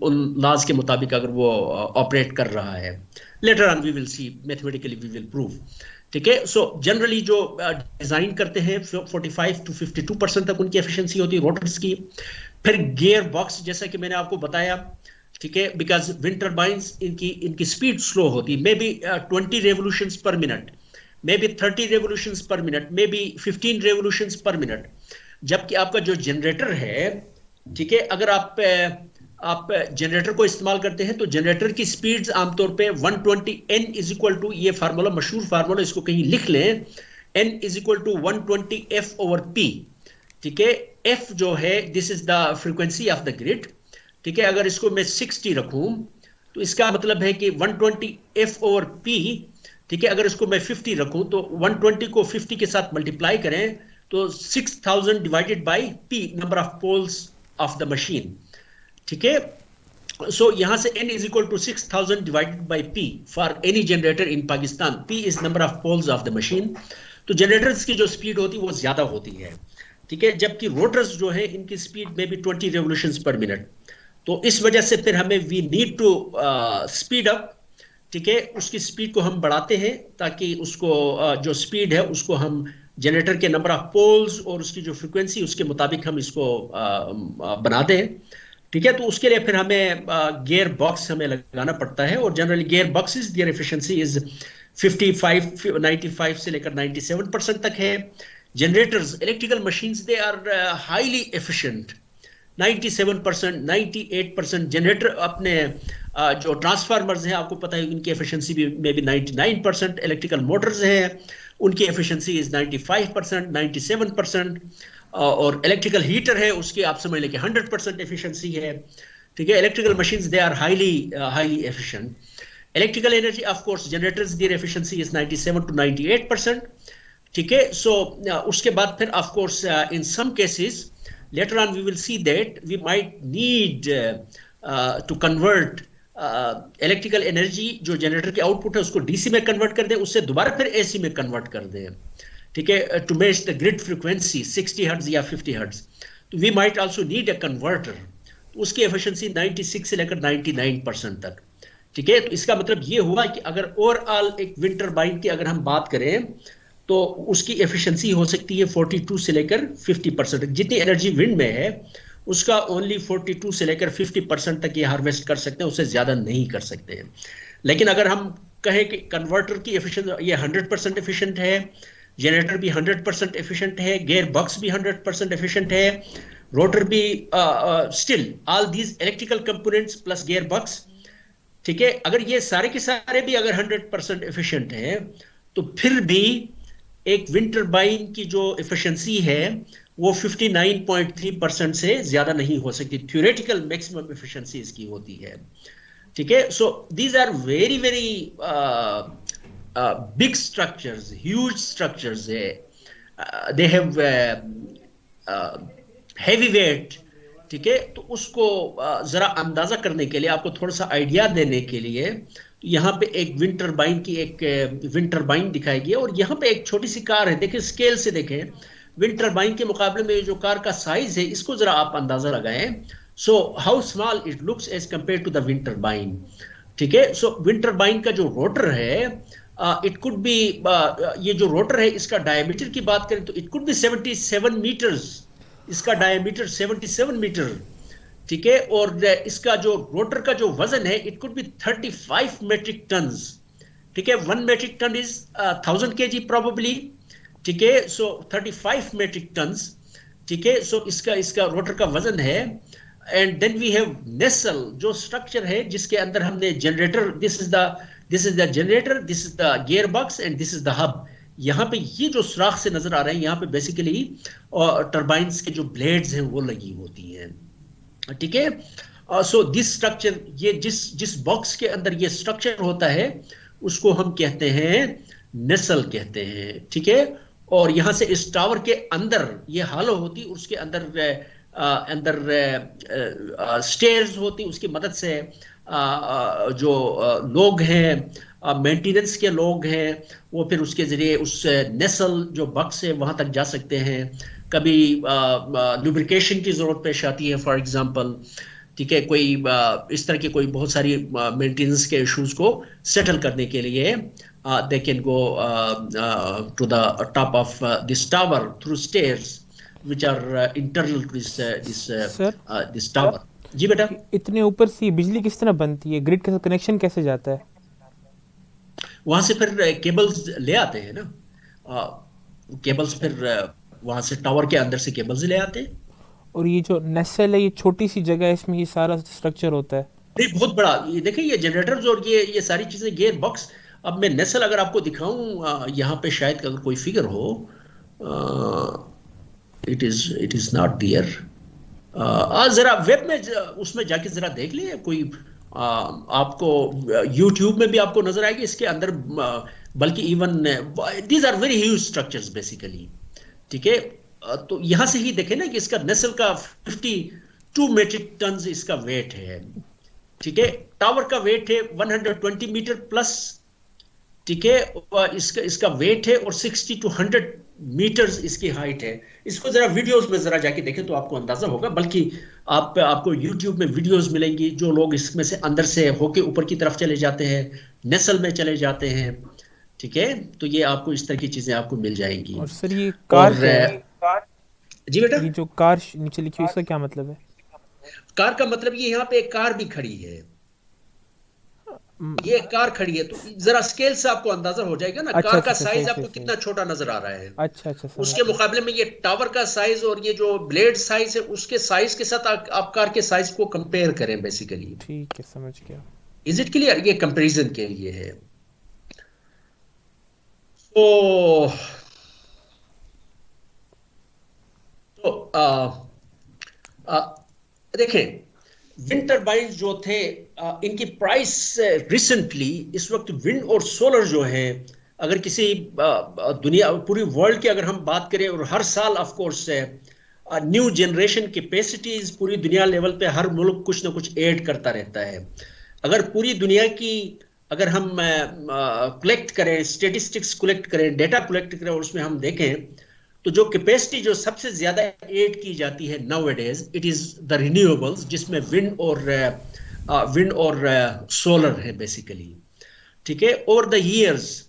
S1: उन लॉज के मुताबिक अगर वो ऑपरेट कर रहा है, later on we will see, mathematically we will prove. ठीक है, सो जनरली जो डिजाइन करते हैं 45 to 52% तक उनकी एफिशिएंसी होती है रोटर्स की। फिर गियर बॉक्स, जैसा कि मैंने आपको बताया, ठीक है, बिकॉज विंड टरबाइंस इनकी स्पीड स्लो होती है, may be 20 revolutions per minute, may be 30 revolutions per minute, may be 15 revolutions per minute. जबकि आपका जो जनरेटर है, ठीक है, अगर आप जनरेटर को इस्तेमाल करते हैं तो जनरेटर की स्पीड्स आमतौर पे 120 n इज इक्वल टू, ये फार्मूला मशहूर फार्मूला, इसको कहीं लिख लें, n is equal to 120 f over p। ठीक है, f जो है, this is the frequency of the grid. ठीक है, अगर इसको मैं 60 रखूं तो इसका मतलब है कि 120 f ओवर p। ठीक है, अगर इसको मैं 50 रखूं तो 120 को 50 के साथ मल्टीप्लाई करें तो 6000 divided by p, number of poles of the machine. ठीक है, सो यहां से n is equal to 6000 divided by p for any generator in Pakistan. p is number of poles of the machine. तो जनरेटर्स की जो speed होती है वो ज्यादा होती है। ठीक है, जबकि रोटर्स जो है, इनकी स्पीड में भी 20 रेवोल्यूशंस पर मिनट। तो इस वजह से फिर हमें we need to speed up. ठीक है, उसकी स्पीड को हम बढ़ाते हैं ताकि उसको जो स्पीड है उसको हम जनरेटर के नंबर ऑफ पोल्स और उसकी जो फ्रीक्वेंसी, उसके मुताबिक हम इसको बना दें। ठीक है, तो उसके लिए फिर हमें गियर बॉक्स हमें लगाना पड़ता है, और generally gearboxes, their efficiency is 95 से लेकर 97% तक है। Generators, electrical machines, they are highly efficient, 97%, 98%। Generator अपने जो ट्रांसफार्मर्स हैं, आपको पता है उनकी एफिशिएंसी भी में भी 99%। इलेक्ट्रिकल मोटर्स हैं, उनकी एफिशिएंसी इज 95%, 97%। और इलेक्ट्रिकल हीटर है, उसकी आप समझ लें कि 100% एफिशिएंसी है। ठीक है, electrical machines, they are highly efficient. Electrical energy, of course, generators, their efficiency is 97 to 98%। ठीक है, सो उसके बाद फिर of course in some cases, later on we will see that we might need to convert electrical energy जो generator के output है उसको DC में कन्वर्ट कर दें, उससे दोबारा फिर एसी में कन्वर्ट कर दें, ठीक है, to match the grid frequency 60 hertz या 50 हर्ट्ज। तो we might also need a converter, तो उसकी एफिशिएंसी 96 से लेकर 99% तक, ठीक है। तो इसका मतलब ये हुआ कि अगर ओवरऑल एक विंड टरबाइन की अगर हम बात करें तो उसकी एफिशिएंसी हो सकती है 42 से लेकर 50%। जितनी एनर्जी विंड में है उसका ओनली 42 से लेकर 50% तक ये हार्वेस्ट कर सकते हैं, उससे ज्यादा नहीं कर सकते हैं। लेकिन अगर हम कहें कि कन्वर्टर की एफिशिएंसी ये 100% एफिशिएंट है, जनरेटर भी 100% एफिशिएंट है, गियर बॉक्स भी 100% एफिशिएंट है, रोटर भी still all these electrical components plus gear box, ठीक है, अगर ये सारे के सारे भी अगर 100% एफिशिएंट हैं तो फिर भी एक विंड टरबाइन की जो एफिशिएंसी है वो 59.3% से ज्यादा नहीं हो सकती, थ्योरेटिकल मैक्सिमम एफिशिएंसी इसकी होती है, ठीक है। So these are very very big structures, huge structures है, दे हैव हैवी वेट, ठीक है। तो उसको जरा अंदाजा करने के लिए, आपको थोड़ा सा आइडिया देने के लिए, तो यहाँ पे एक विंड टरबाइन की एक विंड टरबाइन दिखाई गई है और यहाँ पे एक छोटी सी कार है, देखिए स्केल से देखें, विंड टरबाइन के मुकाबले में जो कार का साइज है इसको जरा आप अंदाजा लगाएं। So how small it looks as compare to the wind turbine, ठीक है। सो विंड टरबाइन का जो रोटर है, इट कुड बी, ये जो रोटर है इसका डायमीटर की बात करें तो इट कुड बी 77 मीटर्स, इसका डायमीटर 77 मीटर, ठीक है। और इसका जो रोटर का जो वजन है it could be 35 metric tons, ठीक है। 1 metric ton is 1000 kg probably, ठीक है। सो 35 मेट्रिक टन्स, ठीक है। सो इसका इसका रोटर का वजन है। एंड देन वी हैव नेसल जो स्ट्रक्चर है जिसके अंदर हमने generator, this is the generator, this is the gear box and this is the hub. यहाँ पे ये जो सुराख से नजर आ रहे हैं यहाँ पे बेसिकली टरबाइन्स के जो ब्लेड्स हैं वो लगी होती हैं, ठीक है। सो दिस स्ट्रक्चर, ये जिस बॉक्स के अंदर ये स्ट्रक्चर होता है उसको हम कहते हैं नेसल कहते हैं, ठीक है। और यहाँ से इस टावर के अंदर ये हालो होती, उसके अंदर स्टेयर्स होती, उसकी मदद से जो लोग हैं मेंटेनेंस के लोग हैं वो फिर उसके जरिए उस नेसल जो बक्स है वहां तक जा सकते हैं। कभी लुब्रिकेशन की जरूरत पेश आती है फॉर एग्जांपल, ठीक है, कोई इस तरह की कोई बहुत सारी मेंटेनेंस के इश्यूज को सेटल करने के लिए they can go to the top of this tower through stairs which are internal to this tower। जी बेटा,
S2: इतने ऊपर से बिजली किस तरह बनती है, ग्रिड का कनेक्शन कैसे जाता है?
S1: वहां से फिर केबल्स ले आते हैं ना, केबल्स फिर वहां से टावर के अंदर से केबल्स ले आते हैं।
S2: और ये जो नेसल है ये छोटी सी जगह है, इसमें ये सारा स्ट्रक्चर होता है?
S1: नहीं, बहुत बड़ा, ये देखिए ये जनरेटर्स और ये सारी चीजें, गियर बॉक्स। अब मैं नेसल अगर आपको दिखाऊं यहाँ पे शायद अगर कोई फिगर हो, इट इज नॉट दियर। जरा वेब में उसमें जाके जरा देख लिए कोई, आपको यूट्यूब में भी आपको नजर आएगी इसके अंदर, बल्कि even these are very huge structures basically, ठीक है। तो यहां से ही देखें ना कि इसका नेसल का 52 मेट्रिक टन इसका वेट है, ठीक है। टावर का वेट है 120 मीटर प्लस, ठीक है। इसका वेट है और 60 to 100 मीटर्स इसकी हाइट है। इसको जरा वीडियोस में जरा जाके देखें तो आपको अंदाजा होगा, बल्कि आपको यूट्यूब में वीडियोस मिलेंगी जो लोग इसमें से अंदर से होके ऊपर की तरफ चले जाते हैं, नेसल में चले जाते हैं, ठीक है। तो ये आपको इस तरह की चीजें आपको मिल जाएंगी।
S2: और सर ये कार
S1: जी बेटा,
S2: ये जो कार नीचे लिखी हुई इसका क्या मतलब है?
S1: कार का मतलब ये यहाँ पे एक कार भी खड़ी है, ये कार खड़ी है, तो जरा स्केल से आपको अंदाजा हो जाएगा ना, कार का साइज आपको कितना छोटा नजर आ रहा है।
S2: अच्छा,
S1: उसके मुकाबले में ये टावर का साइज और ये जो ब्लेड साइज है उसके साइज के साथ आप कार के साइज को कंपेयर करें बेसिकली।
S2: ठीक है, समझ गया।
S1: Is it clear? ये कंपैरिजन के लिए है। देखें, विंड टरबाइन जो थे इनकी प्राइस रिसेंटली इस वक्त विंड और सोलर जो है, अगर किसी दुनिया पूरी वर्ल्ड की अगर हम बात करें, और हर साल of course new generation capacities पूरी दुनिया लेवल पे हर मुल्क कुछ ना कुछ ऐड करता रहता है, अगर पूरी दुनिया की, अगर हम कलेक्ट करें, स्टेटिस्टिक्स कलेक्ट करें, डेटा कलेक्ट करें और उसमें हम देखें, तो जो कैपेसिटी जो सबसे ज्यादा ऐड की जाती है now days, it is the renewables, जिसमें विंड और सोलर है बेसिकली। ठीक है, over the years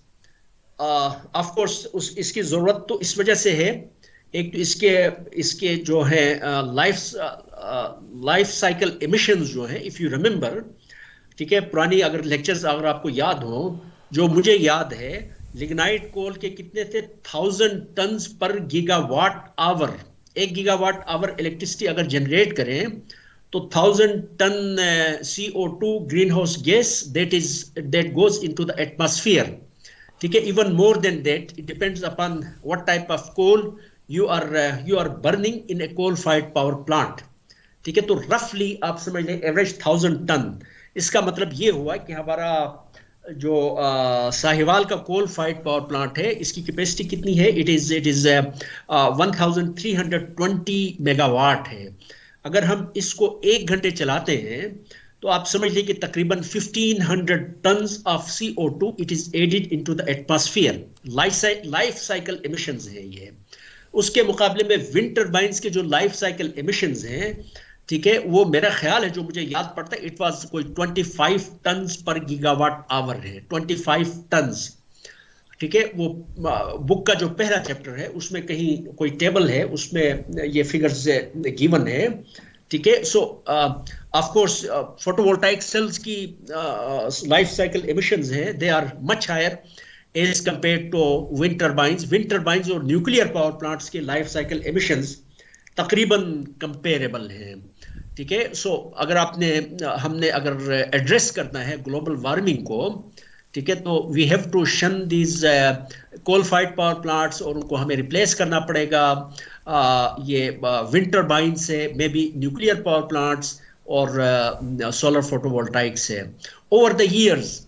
S1: of course उस इसकी जरूरत तो इस वजह से है, एक तो इसके इसके जो है लाइफ साइकिल एमिशंस जो है, इफ यू रिमेंबर, ठीक है, पुरानी अगर लेक्चर्स अगर आपको याद हो, जो मुझे याद है, लिग्नाइट कोल के कितने थे, 1000 टन पर gigawatt hour. 1 gigawatt hour electricity अगर जनरेट करें तो 1000 ton CO2 green house gas that goes into the atmosphere. ठीक है, even more than that, it depends upon what type of coal you are burning in a coal fired power plant. ठीक है, तो रफली आप समझ लें एवरेज 1000 टन। इसका मतलब ये हुआ कि हमारा जो साहिवाल का कोल फायर्ड पावर प्लांट है, इसकी कैपेसिटी कितनी है, इट इज 1320 मेगावाट है। अगर हम इसको 1 घंटे चलाते हैं तो आप समझ लीजिए कि तकरीबन 1500 tons of CO2 it is added into the atmosphere. Life cycle emissions है ये। उसके मुकाबले में विंड टर्बाइंस के जो लाइफ साइकिल एमिशंस हैं, ठीक है, वो मेरा ख्याल है, जो मुझे याद पड़ता है, इट वाज कोई 25 टन्स पर गीगावाट आवर है, 25 टन्स। ठीक है, वो बुक का जो पहला चैप्टर है उसमें कहीं कोई टेबल है, उसमें ये फिगर्स गिवन है। ठीक है, so of course photovoltaic cells की लाइफ साइकिल एमिशंस हैं, they are much higher as compare to wind turbines. Wind turbines और न्यूक्लियर पावर प्लांट्स के लाइफ साइकिल एमिशंस तकरीबन कंपेरेबल हैं। ठीक है, सो अगर हमने अगर एड्रेस करना है ग्लोबल वार्मिंग को, ठीक है, तो we have to shun these coal fired power plants, और उनको हमें रिप्लेस करना पड़ेगा ये विंड टर्बाइन से, may be nuclear power plants और सोलर फोटोवोल्टाइक से। ओवर द ईयर्स,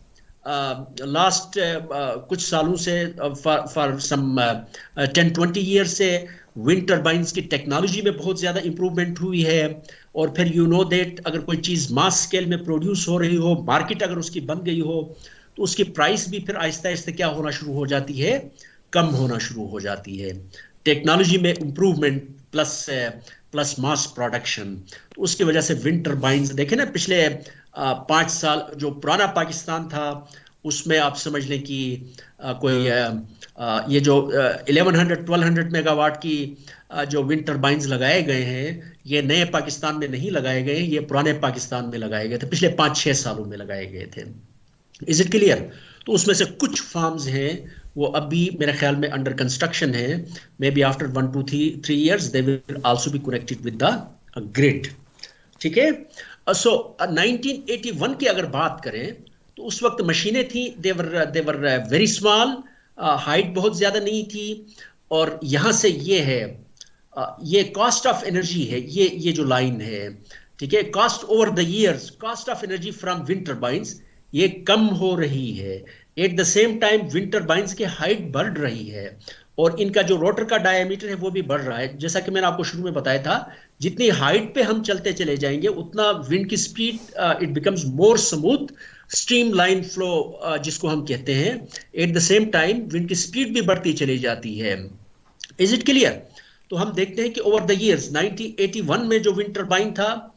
S1: लास्ट कुछ सालों से, फॉर सम 10-20 ईयर्स से विंड टर्बाइंस की टेक्नोलॉजी में बहुत ज़्यादा इंप्रूवमेंट हुई है। और फिर यू नो दैट अगर कोई चीज़ मास स्केल में प्रोड्यूस हो रही हो, मार्केट अगर उसकी बन गई हो, तो उसकी प्राइस भी फिर आहिस्ता आहिस्ता क्या होना शुरू हो जाती है, कम होना शुरू हो जाती है। टेक्नोलॉजी में इंप्रूवमेंट प्लस मास प्रोडक्शन, तो उसकी वजह से विंड टर्बाइंस देखें ना, पिछले 5 साल जो पुराना पाकिस्तान था उसमें आप समझ लें कि कोई ये जो 1100-1200 मेगावाट की जो विंड टर्बाइंस लगाए गए हैं, ये नए पाकिस्तान में नहीं लगाए गए, ये पुराने पाकिस्तान में लगाए गए थे, पिछले 5-6 सालों में लगाए गए थे। Is it clear? तो उसमें से कुछ फार्म्स हैं वो अभी मेरे ख्याल में अंडर कंस्ट्रक्शन है, may be after 1-2-3 years they will also be connected with the grid. ठीक है, सो 1981 की अगर बात करें तो उस वक्त मशीनें थी, देवर वेरी स्मॉल, हाइट बहुत ज्यादा नहीं थी। और यहां से ये है, ये कॉस्ट ऑफ एनर्जी है, ये जो लाइन है, ठीक है, cost over the years, cost of energy from wind turbines ये कम हो रही है। At the same time wind turbines की हाइट बढ़ रही है और इनका जो रोटर का डायमीटर है वो भी बढ़ रहा है। जैसा कि मैंने आपको शुरू में बताया था, जितनी हाइट पे हम चलते चले जाएंगे उतना विंड की speed it becomes more smooth, streamline flow जिसको हम कहते हैं। At the same time wind की स्पीड भी बढ़ती चली जाती है। Is it clear? तो हम देखते हैं कि ओवर द इयर्स 1981 में जो विंड टर्बाइन था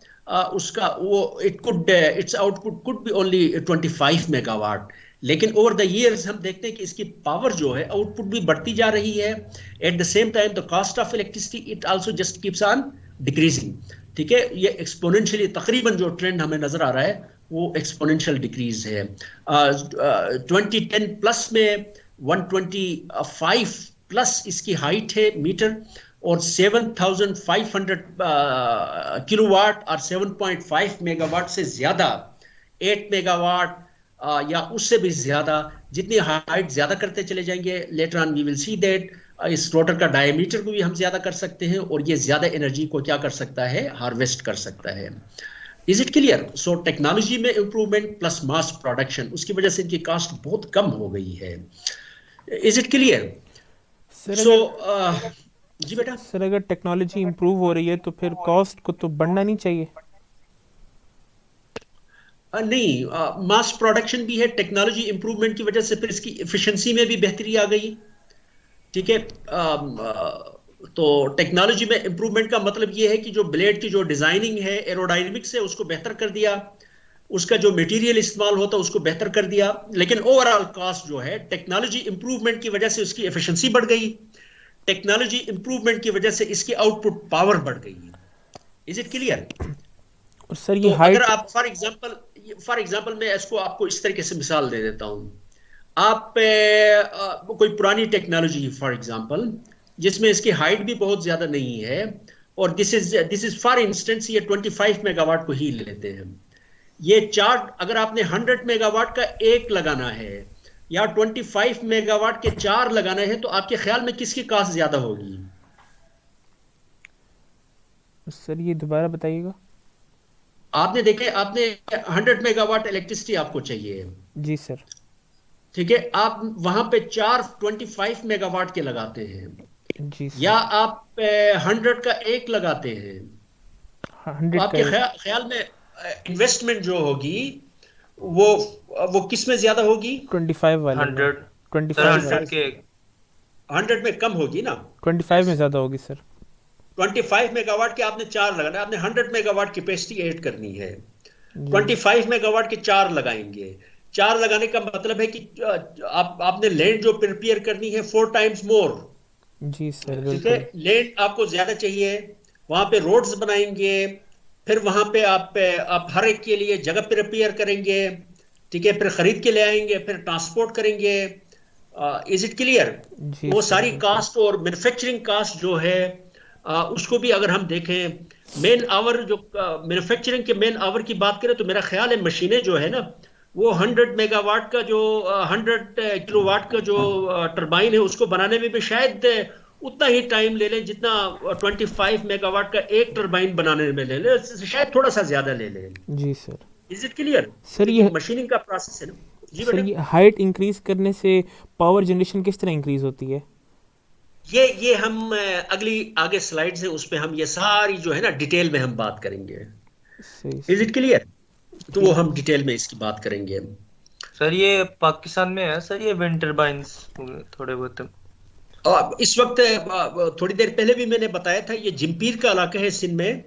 S1: उसका वो it's output could be only 25 megawatt, लेकिन ओवर द इयर्स हम देखते हैं कि इसकी पावर जो है आउटपुट भी बढ़ती जा रही है। At the same time the cost of electricity it also just keeps on decreasing. ठीक है, ये एक्सपोनेंशियली तकरीबन जो ट्रेंड हमें नजर आ रहा है वो एक्सपोनेंशियल डिक्रीज है। 2010 प्लस में 125 प्लस इसकी हाइट है मीटर, और 7500 किलोवाट और 7.5 मेगावाट से ज्यादा, 8 मेगावाट या उससे भी ज्यादा, जितनी हाइट ज्यादा करते चले जाएंगे, later on we will see that इस रोटर का डायमीटर को भी हम ज्यादा कर सकते हैं और ये ज्यादा एनर्जी को क्या कर सकता है, हार्वेस्ट कर सकता है। Is it clear? So technology में इंप्रूवमेंट प्लस मास प्रोडक्शन, उसकी वजह से इनकी कॉस्ट बहुत कम हो गई है। Is it clear? सो जी बेटा।
S2: सर अगर टेक्नोलॉजी इंप्रूव हो रही है तो फिर कॉस्ट को तो बढ़ना नहीं चाहिए?
S1: नहीं, मास प्रोडक्शन भी है, टेक्नोलॉजी इंप्रूवमेंट की वजह से फिर इसकी एफिशिएंसी में भी बेहतरी आ गई। ठीक है। तो टेक्नोलॉजी में इंप्रूवमेंट का मतलब ये है कि जो ब्लेड की जो डिजाइनिंग है, एरोडायनेमिक्स है, उसको बेहतर कर दिया, उसका जो मटेरियल इस्तेमाल होता है उसको बेहतर कर दिया। लेकिन ओवरऑल कॉस्ट जो है, टेक्नोलॉजी इंप्रूवमेंट की वजह से उसकी एफिशिएंसी बढ़ गई, टेक्नोलॉजी इंप्रूवमेंट की वजह से इसकी आउटपुट पावर बढ़ गई। Is it clear?
S2: और सर ये
S1: तो अगर
S2: हाइट।
S1: आप फॉर एग्जांपल मैं इसको आपको इस तरीके से मिसाल दे देता हूं। आप कोई पुरानी टेक्नोलॉजी फॉर एग्जांपल, जिसमें इसकी हाइट भी बहुत ज्यादा नहीं है, और दिस इज फॉर इंस्टेंस, ये 25 मेगावाट को ही लेते हैं। ये चार, अगर आपने 100 मेगावाट का एक लगाना है या 25 मेगावाट के चार लगाना है, तो आपके ख्याल में किसकी कॉस्ट ज्यादा होगी?
S2: सर ये दोबारा बताइएगा।
S1: आपने देखे, आपने 100 मेगावाट इलेक्ट्रिसिटी आपको चाहिए।
S2: जी सर।
S1: ठीक है, आप वहां पे चार 25 मेगावाट के लगाते हैं,
S2: जी
S1: या
S2: सर।
S1: आप 100 का एक लगाते हैं, तो
S2: 100 का
S1: आपके
S2: एक।
S1: ख्याल में इन्वेस्टमेंट जो होगी, वो वो किस में ज्यादा होगी?
S2: 25 वाले में।
S3: 100। सर
S2: 25
S3: 100
S2: वाले।
S1: 25
S3: के
S1: में। 100 में कम होगी ना।
S2: 25 में ज़्यादा होगी सर।
S1: 25 मेगावाट के आपने चार लगाना है, आपने 100 मेगावाट कैपेसिटी ऐड करनी है।
S2: जी।
S1: 25 मेगावाट के चार लगाएंगे। चार लगाने का मतलब है कि आपने लैंड जो प्रिपेयर करनी है 4 टाइम्स मोर।
S2: जी सर
S1: ठीक है,
S2: बिल्कुल।
S1: लैंड आपको ज्यादा चाहिए, वहां पे रोड्स बनाएंगे, फिर वहां पे आप हर एक के लिए जगह प्रिपेयर करेंगे। ठीक है, फिर खरीद के ले आएंगे, फिर ट्रांसपोर्ट करेंगे। Is it clear?
S2: जी
S1: वो
S2: सर
S1: सारी
S2: बिल्कुल।
S1: कास्ट और मैन्युफैक्चरिंग कास्ट जो है, उसको भी अगर हम देखें, मेन आवर जो मैन्युफैक्चरिंग के मेन आवर की बात करें, तो मेरा ख्याल है मशीनें जो है ना, वो 100 मेगावाट का जो 100 किलोवाट का जो टरबाइन है, उसको बनाने में भी शायद उतना ही टाइम ले लें जितना 25 मेगावाट का एक टरबाइन बनाने में ले लें, शायद थोड़ा सा ज्यादा ले लें।
S2: जी sir.
S1: Is it clear?
S2: Sir
S1: क्योंकि
S2: ये
S1: मशीनिंग का प्रोसेस है ना। जी
S2: सर
S1: बेटा।
S2: ये हाइट इंक्रीज करने से पावर जनरेशन किस तरह इंक्रीज होती है?
S1: ये हम अगली आगे स्लाइड से उस पे हम ये सारी जो है ना डिटेल में हम बात करेंगे।
S2: सही
S1: इज
S2: सर।
S1: It clear? तो वो
S2: ठीक है
S1: हम
S2: सर।
S1: डिटेल में इसकी बात करेंगे।
S3: सर ये पाकिस्तान में है सर, ये विंड टर्बाइंस थोड़े बहुत।
S1: और इस वक्त थोड़ी देर पहले भी मैंने बताया था, ये जिम्पीर का इलाका है सिंध में।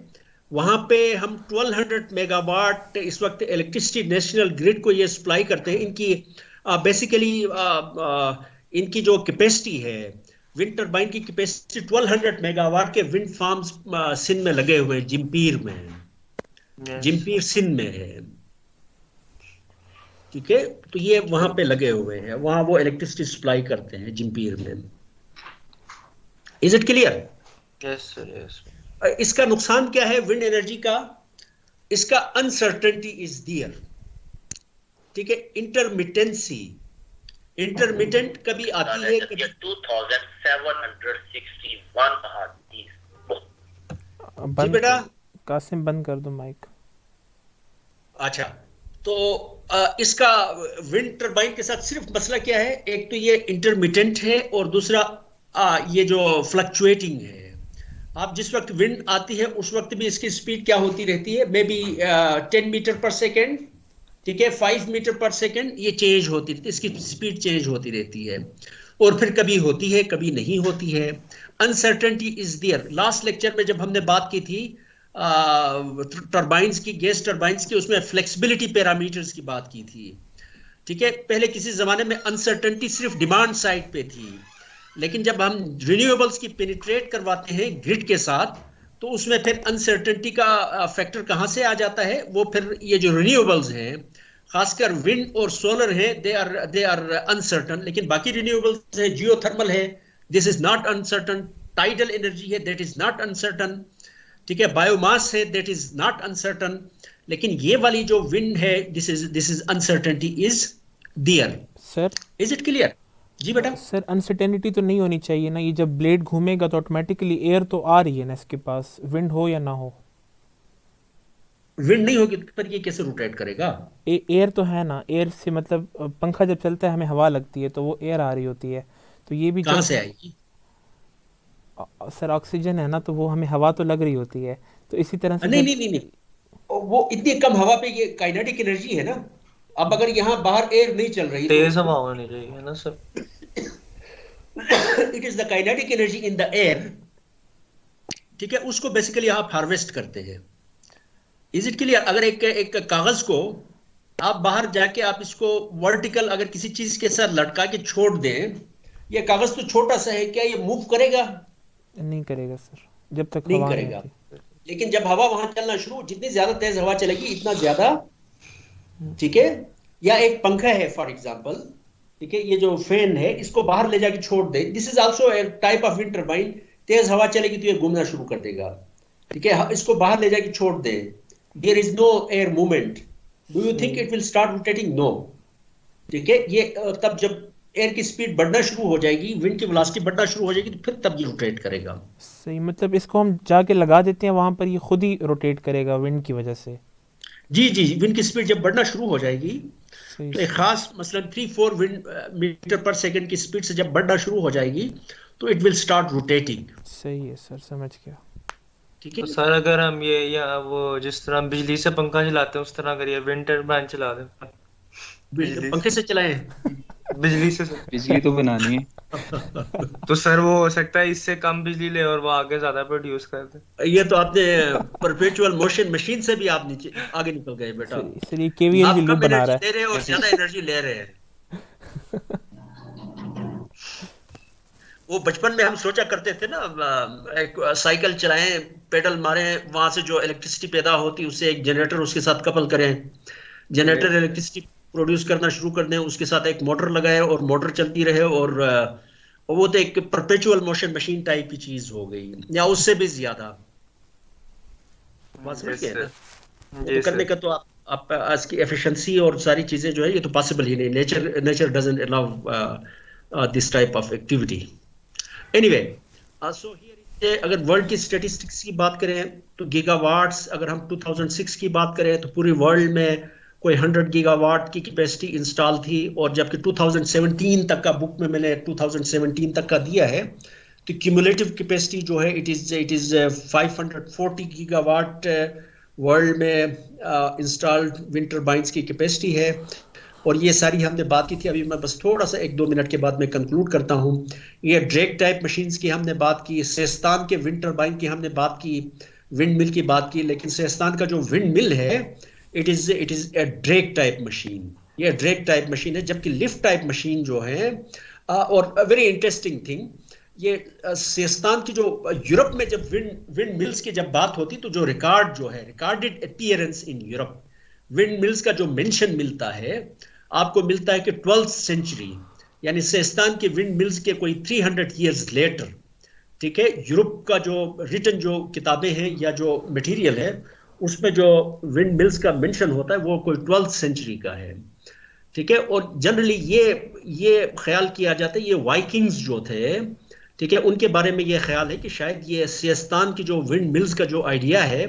S1: वहां पे हम 1200 मेगावाट इस वक्त इलेक्ट्रिसिटी नेशनल ग्रिड को ये सप्लाई करते हैं। इनकी बेसिकली इनकी जो कैपेसिटी है, विंड टरबाइन की कैपेसिटी 1200 मेगावाट के विंड फार्म्स सिंध में लगे हुए हैं, जिम्पीर में।
S3: यस।
S1: जिम्पीर सिंध में है। ठीक है, तो ये वहां पे लगे हुए हैं, वहां वो इलेक्ट्रिसिटी सप्लाई करते हैं जिम्पीर में। Is it clear?
S3: Yes sir yes.
S1: इसका नुकसान क्या है विंड एनर्जी का? इसका अनसर्टेनिटी इज दियर। ठीक है, इंटरमिटेंसी, इंटरमिटेंट कभी आती है कभी।
S4: 2761
S1: जी
S2: बंद
S1: बेटा।
S2: कर। कासिम बंद कर दो माइक।
S1: अच्छा, तो इसका विंड टरबाइन के साथ सिर्फ मसला क्या है? एक तो ये इंटरमिटेंट है, और दूसरा ये जो फ्लक्चुएटिंग है। आप जिस वक्त विंड आती है उस वक्त भी इसकी स्पीड क्या होती रहती है? मे बी 10 मीटर पर सेकेंड। ठीक है, 5 मीटर पर सेकेंड ये चेंज होती रहती है, इसकी स्पीड चेंज होती रहती है, और फिर कभी होती है कभी नहीं होती है। Uncertainty is there. Last lecture में जब हमने बात की थी टरबाइंस की, गैस टरबाइंस की, उसमें फ्लेक्सिबिलिटी पैरामीटर्स की बात की थी। ठीक है, पहले किसी जमाने में अनसर्टेनिटी सिर्फ डिमांड साइड पे थी, लेकिन जब हम रिन्यूएबल्स की पेनिट्रेट करवाते हैं ग्रिड के साथ, तो उसमें फिर अनसर्टेनिटी का फैक्टर कहां से आ जाता है? वो फिर ये जो रिन्यूएबल्स हैं, खासकर विंड और सोलर है, दे आर अनसर्टन। लेकिन बाकी रिन्यूएबल्स है, जियोथर्मल है, this is not uncertain. Tidal energy है, दैट इज नॉट अनसर्टन। ठीक है, बायोमास है, दैट इज नॉट अनसर्टन। लेकिन ये वाली जो विंड है, this is uncertainty is there.
S2: Sir
S1: is it clear? जी बेटा।
S2: सर अनसर्टेनिटी तो नहीं होनी चाहिए ना? ये जब ब्लेड घूमेगा तो ऑटोमेटिकली एयर तो आ रही है ना इसके पास, विंड हो या ना हो।
S1: विंड नहीं होगी तो फिर ये कैसे रोटेट करेगा?
S2: एयर तो है ना, एयर से मतलब पंखा जब चलता है हमें हवा लगती है तो वो एयर आ रही होती है। तो ये भी
S1: कहाँ
S2: जब
S1: से आएगी?
S2: सर ऑक्सीजन है ना, तो वो हमें हवा तो लग रही होती है। तो इसी तरह से
S1: नहीं
S2: जब
S1: नहीं नहीं नहीं, वो इतनी कम हवा पे ये काइनेटिक एनर्जी है ना। अब अगर यहाँ बाहर एयर नहीं चल रही तो
S3: तेज हवा होनी चाहिए ना sir.
S1: It is the kinetic energy in the air, ठीक है, उसको बेसिकली आप हार्वेस्ट करते हैं। Is it clear? अगर एक कागज को आप बाहर जाके आप इसको वर्टिकल अगर किसी चीज के साथ लटका के छोड़ दें, ये कागज तो छोटा सा है, क्या ये मूव करेगा?
S2: नहीं करेगा सर, जब तक
S1: नहीं
S2: हवा नहीं
S1: करेगा।
S2: आती।
S1: लेकिन जब हवा वहां चलना शुरू, जितनी ज्यादा तेज हवा चलेगी इतना ज्यादा, ठीक है। या एक पंखा है फॉर एग्जांपल, ठीक है, ये जो फैन है इसको बाहर ले जाके छोड़ दे, this is also a type of wind turbine. तेज हवा चलेगी तो ये घूमना शुरू कर देगा, ठीक है। इसको बाहर ले जाके छोड़ दे, there is no air movement, do you think it will start rotating? No, ठीक है। ये तब जब एयर की स्पीड बढ़ना शुरू हो जाएगी, विंड की वेलोसिटी बढ़ना शुरू हो जाएगी, तो फिर तब ये रोटेट करेगा।
S2: सही, मतलब इसको हम जाके लगा देते हैं वहां पर, ये खुद ही रोटेट करेगा विंड की वजह से।
S1: जी जी, विंड की स्पीड जब बढ़ना शुरू हो जाएगी
S2: सही
S1: तो एक खास मसलन 3-4 मीटर पर सेकंड की स्पीड से जब बढ़ना शुरू हो जाएगी तो इट विल स्टार्ट रोटेटिंग,
S2: सही है सर, समझ गया।
S1: ठीक है।
S3: तो सर अगर हम ये या वो जिस तरह हम बिजली से पंखा चलाते हैं उस तरह अगर ये विंड टर्बाइन चला दें बिजली
S1: पंखे से चलाएं।
S3: बिजली से सर।
S4: बिजली तो बनानी है।
S3: तो सर वो हो सकता है इससे कम बिजली ले और वो आगे ज्यादा प्रोड्यूस कर दे।
S1: ये तो आपने परपेचुअल मोशन मशीन से भी आप नीचे आगे निकल गए बेटा।
S2: सर ये केवीएल की
S1: आप
S2: लूप
S1: कम
S2: बना रहा
S1: एनर्जी दे रहे हैं और ज्यादा एनर्जी ले रहे हैं। वो बचपन में हम सोचा करते थे ना, एक साइकिल चलाएं, पेडल मारें, वहां से जो इलेक्ट्रिसिटी पैदा होती है उससे एक जनरेटर उसके साथ कपल करें, जनरेटर इलेक्ट्रिसिटी प्रोड्यूस करना शुरू कर दें, उसके साथ एक मोटर लगाए और मोटर चलती रहे, और वो तो एक परपेचुअल मोशन मशीन टाइप की चीज हो गई, या उससे भी ज्यादा। बात समझ गए ना? वो तो करने का तो आप आज की एफिशिएंसी और सारी चीजें जो है ये तो पॉसिबल ही नहीं, nature doesn't allow this type of activity. Anyway, so here अगर वर्ल्ड की स्टैटिस्टिक्स की बात करें तो गीगावाट्स, अगर हम 2006 की बात करें तो पूरे वर्ल्ड में कोई 100 गीगावाट की कैपेसिटी इंस्टॉल थी, और जबकि 2017 तक का बुक में मैंने 2017 तक का दिया है, तो क्यूमुलेटिव कैपेसिटी जो है इट इज 540 गीगावाट वर्ल्ड में इंस्टॉल्ड विंड टर्बाइंस की कैपेसिटी है। और ये सारी हमने बात की थी, अभी मैं बस थोड़ा सा 1-2 मिनट के बाद मैं कंक्लूड करता हूँ। ये ड्रेक टाइप मशीन्स की हमने बात की, सेस्तान के विंड टर्बाइन की हमने बात की, विंड मिल की बात की, लेकिन सेस्तान का जो विंड मिल है it is a Drake type machine, ये ड्रेक टाइप मशीन है। जबकि लिफ्ट टाइप मशीन जो है, और वेरी इंटरेस्टिंग थिंग, ये सेस्तान की जो यूरोप में जब विंड मिल्स की जब बात होती तो जो रिकॉर्ड जो है, recorded appearance in Europe, wind mills का जो मेंशन मिलता है आपको मिलता है कि 12th सेंचुरी, यानी सेस्तान के विंड मिल्स के कोई 300 ईयर्स लेटर, ठीक है। यूरोप का जो रिटन जो किताबें हैं या जो मटेरियल है उसमें जो विंड मिल्स का मेंशन होता है वो कोई 12th सेंचुरी का है, ठीक है। और जनरली ये ख्याल किया जाता है, ये वाइकिंग्स जो थे, ठीक है, उनके बारे में ये ख्याल है कि शायद ये सेस्तान की जो विंड मिल्स का जो आइडिया है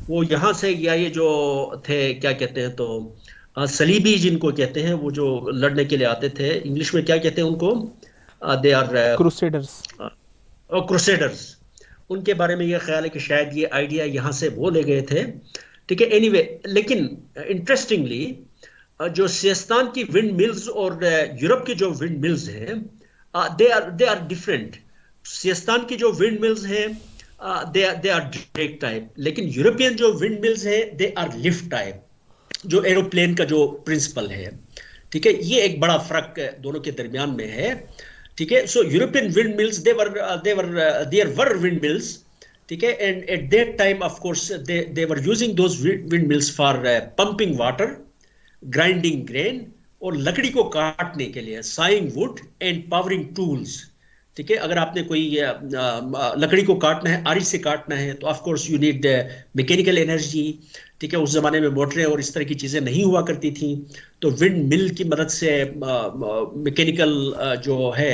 S1: वो यहाँ से, या ये जो थे क्या कहते हैं, तो सलीबी जिनको कहते हैं, वो जो लड़ने के लिए आते थे, इंग्लिश में क्या कहते हैं उनको, दे आर क्रूसेडर्स, उनके बारे में ये ख्याल है कि शायद ये आइडिया यहाँ से वो ले गए थे, ठीक है। एनीवे, लेकिन इंटरेस्टिंगली जो सेस्तान की विंड मिल्स और यूरोप की जो विंड मिल्स हैं दे आर डिफरेंट। सेस्तान की जो विंड मिल्स हैं दे आर ड्रेक टाइप, लेकिन यूरोपियन जो विंड मिल्स हैं दे आर लिफ्ट टाइप, जो एरोप्लेन का जो प्रिंसिपल है, ठीक है। ये एक बड़ा फर्क दोनों के दरमियान में है, ठीक है। So European wind mills there were wind mills, ठीक है, and at that time of course they were using those wind mills for pumping water, grinding grain, और लकड़ी को काटने के लिए, sawing wood and powering tools, ठीक है। अगर आपने कोई लकड़ी को काटना है, आरी से काटना है, तो of course you need mechanical energy, ठीक है। उस जमाने में मोटरें और इस तरह की चीजें नहीं हुआ करती थी, तो विंड मिल की मदद से मैकेनिकल जो है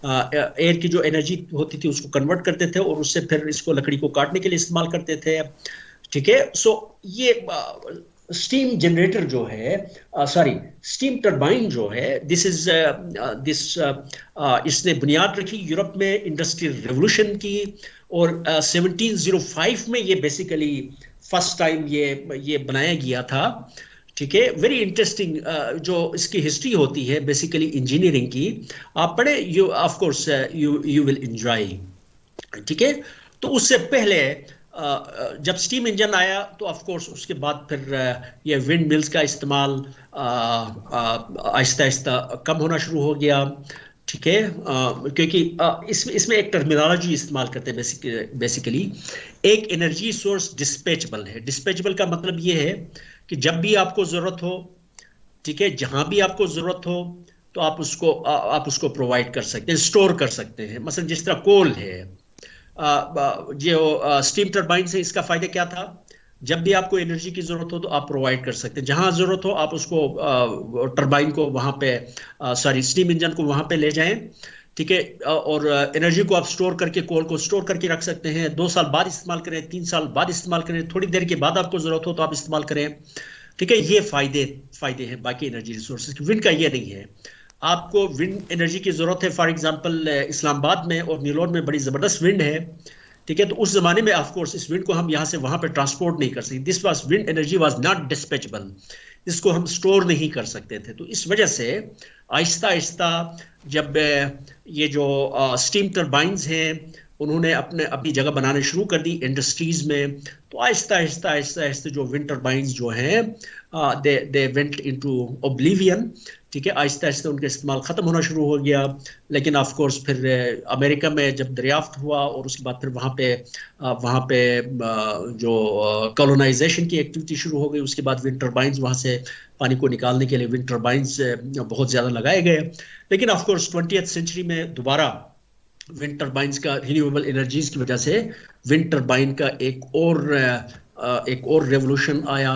S1: एयर की जो एनर्जी होती थी उसको कन्वर्ट करते थे और उससे फिर इसको लकड़ी को काटने के लिए इस्तेमाल करते थे, ठीक है। सो ये स्टीम जनरेटर जो है, सॉरी स्टीम टरबाइन जो है, इसने बुनियाद रखी यूरोप में इंडस्ट्रियल रेवोल्यूशन की, और 1705 में ये बेसिकली फर्स्ट टाइम ये बनाया गया था। ठीक है, वेरी इंटरेस्टिंग जो इसकी हिस्ट्री होती है बेसिकली इंजीनियरिंग की, आप पढ़े, you of course you will enjoy. ठीक है, तो उससे पहले जब स्टीम इंजन आया तो ऑफ कोर्स उसके बाद फिर ये विंड मिल्स का इस्तेमाल आहिस्ता आहिस्ता कम होना शुरू हो गया। ठीक है, क्योंकि इसमें एक टर्मिनोलॉजी इस्तेमाल करते हैं बेसिकली। एक एनर्जी सोर्स डिस्पैचेबल है। डिस्पैचेबल का मतलब ये है कि जब भी आपको जरूरत हो, ठीक है, जहां भी आपको जरूरत हो, तो आप उसको प्रोवाइड कर सकते हैं, स्टोर कर सकते हैं। मसलन जिस तरह कोल है, जो स्टीम टरबाइन से इसका फायदा क्या था, जब भी आपको एनर्जी की जरूरत हो तो आप प्रोवाइड कर सकते हैं, जहां जरूरत हो आप उसको टरबाइन को वहां पे, सॉरी स्टीम इंजन को वहां पे ले जाएं। ठीक है, और एनर्जी को आप स्टोर करके, कोल को स्टोर करके रख सकते हैं, 2 साल बाद इस्तेमाल करें, 3 साल बाद इस्तेमाल करें, थोड़ी देर के बाद आपको जरूरत हो तो आप इस्तेमाल करें। ठीक है, ये फायदे हैं बाकी एनर्जी रिसोर्सेज की। विंड का ये नहीं है। आपको विंड एनर्जी की जरूरत है, फॉर एग्जांपल इस्लामाबाद में और नीलोर में बड़ी जबरदस्त विंड है। ठीक है, तो उस जमाने में ऑफ कोर्स इस विंड को हम यहाँ से वहां पे ट्रांसपोर्ट नहीं कर सकते। This was wind energy was not dispatchable, इसको हम स्टोर नहीं कर सकते थे। तो इस वजह से आहिस्ता आहिस्ता जब ये जो स्टीम टरबाइंस हैं उन्होंने अपनी जगह बनाने शुरू कर दी इंडस्ट्रीज में, तो आहिस्ता आहिस्ता आहिस्ता आहिस्ता जो विंड टरबाइंस जो हैं दे वेंट इनटू ओब्लिवियन। ठीक है, आहिस्ता आहिस्ता उनका इस्तेमाल ख़त्म होना शुरू हो गया। लेकिन ऑफ कोर्स फिर अमेरिका में जब दरियाफ्त हुआ और उसके बाद फिर वहाँ पे जो कॉलोनाइजेशन की एक्टिविटी शुरू हो गई, उसके बाद विंड टरबाइंस वहाँ से पानी को निकालने के लिए विंड टरबाइंस बहुत ज़्यादा लगाए गए। लेकिन ऑफ कोर्स 20th सेंचुरी में दोबारा विंड टरबाइंस का, रिन्यूएबल एनर्जीज की वजह से विंड टरबाइन का एक और रेवोल्यूशन आया।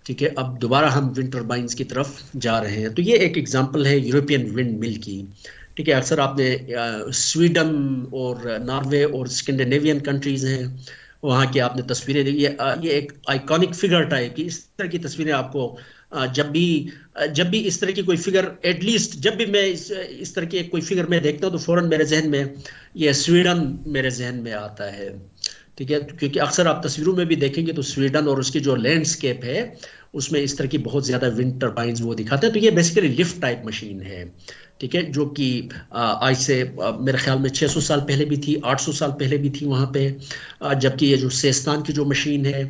S1: ठीक है, अब दोबारा हम विंड टरबाइंस की तरफ जा रहे हैं। तो ये एक एग्जांपल है यूरोपियन विंड मिल की। ठीक है, अक्सर आपने स्वीडन और नॉर्वे और स्कैंडिनेवियन कंट्रीज हैं, वहाँ की आपने तस्वीरें देखी। ये एक आइकॉनिक फिगर टाइप की, इस तरह की तस्वीरें आपको जब भी इस तरह की कोई फिगर, एटलीस्ट जब भी मैं इस तरह की कोई फिगर में देखता हूँ तो फौरन मेरे जहन में ये स्वीडन मेरे जहन में आता है। ठीक है, क्योंकि अक्सर आप तस्वीरों में भी देखेंगे तो स्वीडन और उसकी जो लैंडस्केप है उसमें इस तरह की बहुत ज़्यादा विंड टरबाइंस वो दिखाते हैं। तो ये बेसिकली लिफ्ट टाइप मशीन है। ठीक है, जो कि आज से मेरे ख्याल में 600 साल पहले भी थी, 800 साल पहले भी थी वहाँ पे। जबकि ये जो सेस्तान की जो मशीन है,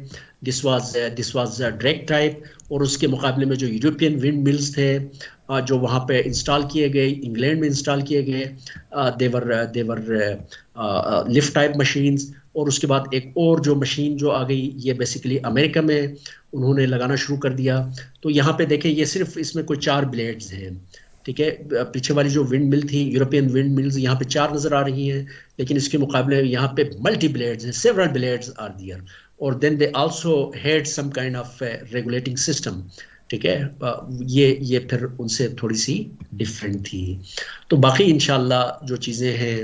S1: दिस वाज डायरेक्ट टाइप, और उसके मुकाबले में जो यूरोपियन विंड मिल्स थे जो वहाँ पे इंस्टॉल किए गए, इंग्लैंड में इंस्टॉल किए गए, देवर लिफ्ट टाइप मशीन्स। और उसके बाद एक और जो मशीन जो आ गई, ये बेसिकली अमेरिका में उन्होंने लगाना शुरू कर दिया। तो यहाँ पे देखें, ये सिर्फ इसमें कोई 4 ब्लेड्स हैं। ठीक है, पीछे वाली जो विंड मिल थी, यूरोपियन विंड मिल्स, यहाँ पे 4 नजर आ रही हैं, लेकिन इसके मुकाबले यहाँ पे मल्टी ब्लेड्स हैं, सेवरल ब्लेड्स आर दियर, और then they also had some kind of regulating system. ठीक है, ये फिर उनसे थोड़ी सी डिफरेंट थी। तो बाकी इंशाल्लाह जो चीज़ें हैं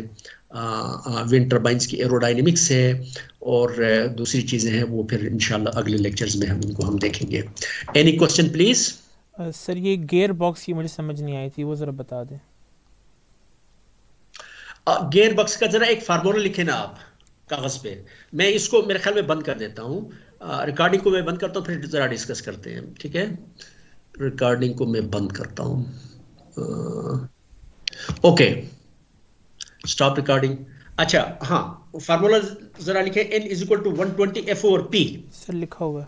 S1: विंड टरबाइंस की एरोडायनेमिक्स है और दूसरी चीज़ें हैं वो फिर इंशाल्लाह अगले लेक्चर्स में हम देखेंगे। Any question please?
S2: सर ये गियर बॉक्स की मुझे समझ नहीं आई थी, वो ज़रा बता दें।
S1: गियर बॉक्स का जरा एक फार्मूला लिखे ना आप कागज पे। मैं इसको मेरे ख्याल में बंद कर देता हूँ, रिकॉर्डिंग को मैं बंद करता हूँ, फिर जरा डिस्कस करते हैं। ठीक है, रिकॉर्डिंग को मैं बंद करता हूँ। Okay, stop recording. अच्छा, हाँ, फार्मूला जरा लिखे, n is equal to 120 F over P।
S2: Sir लिखा हुआ है।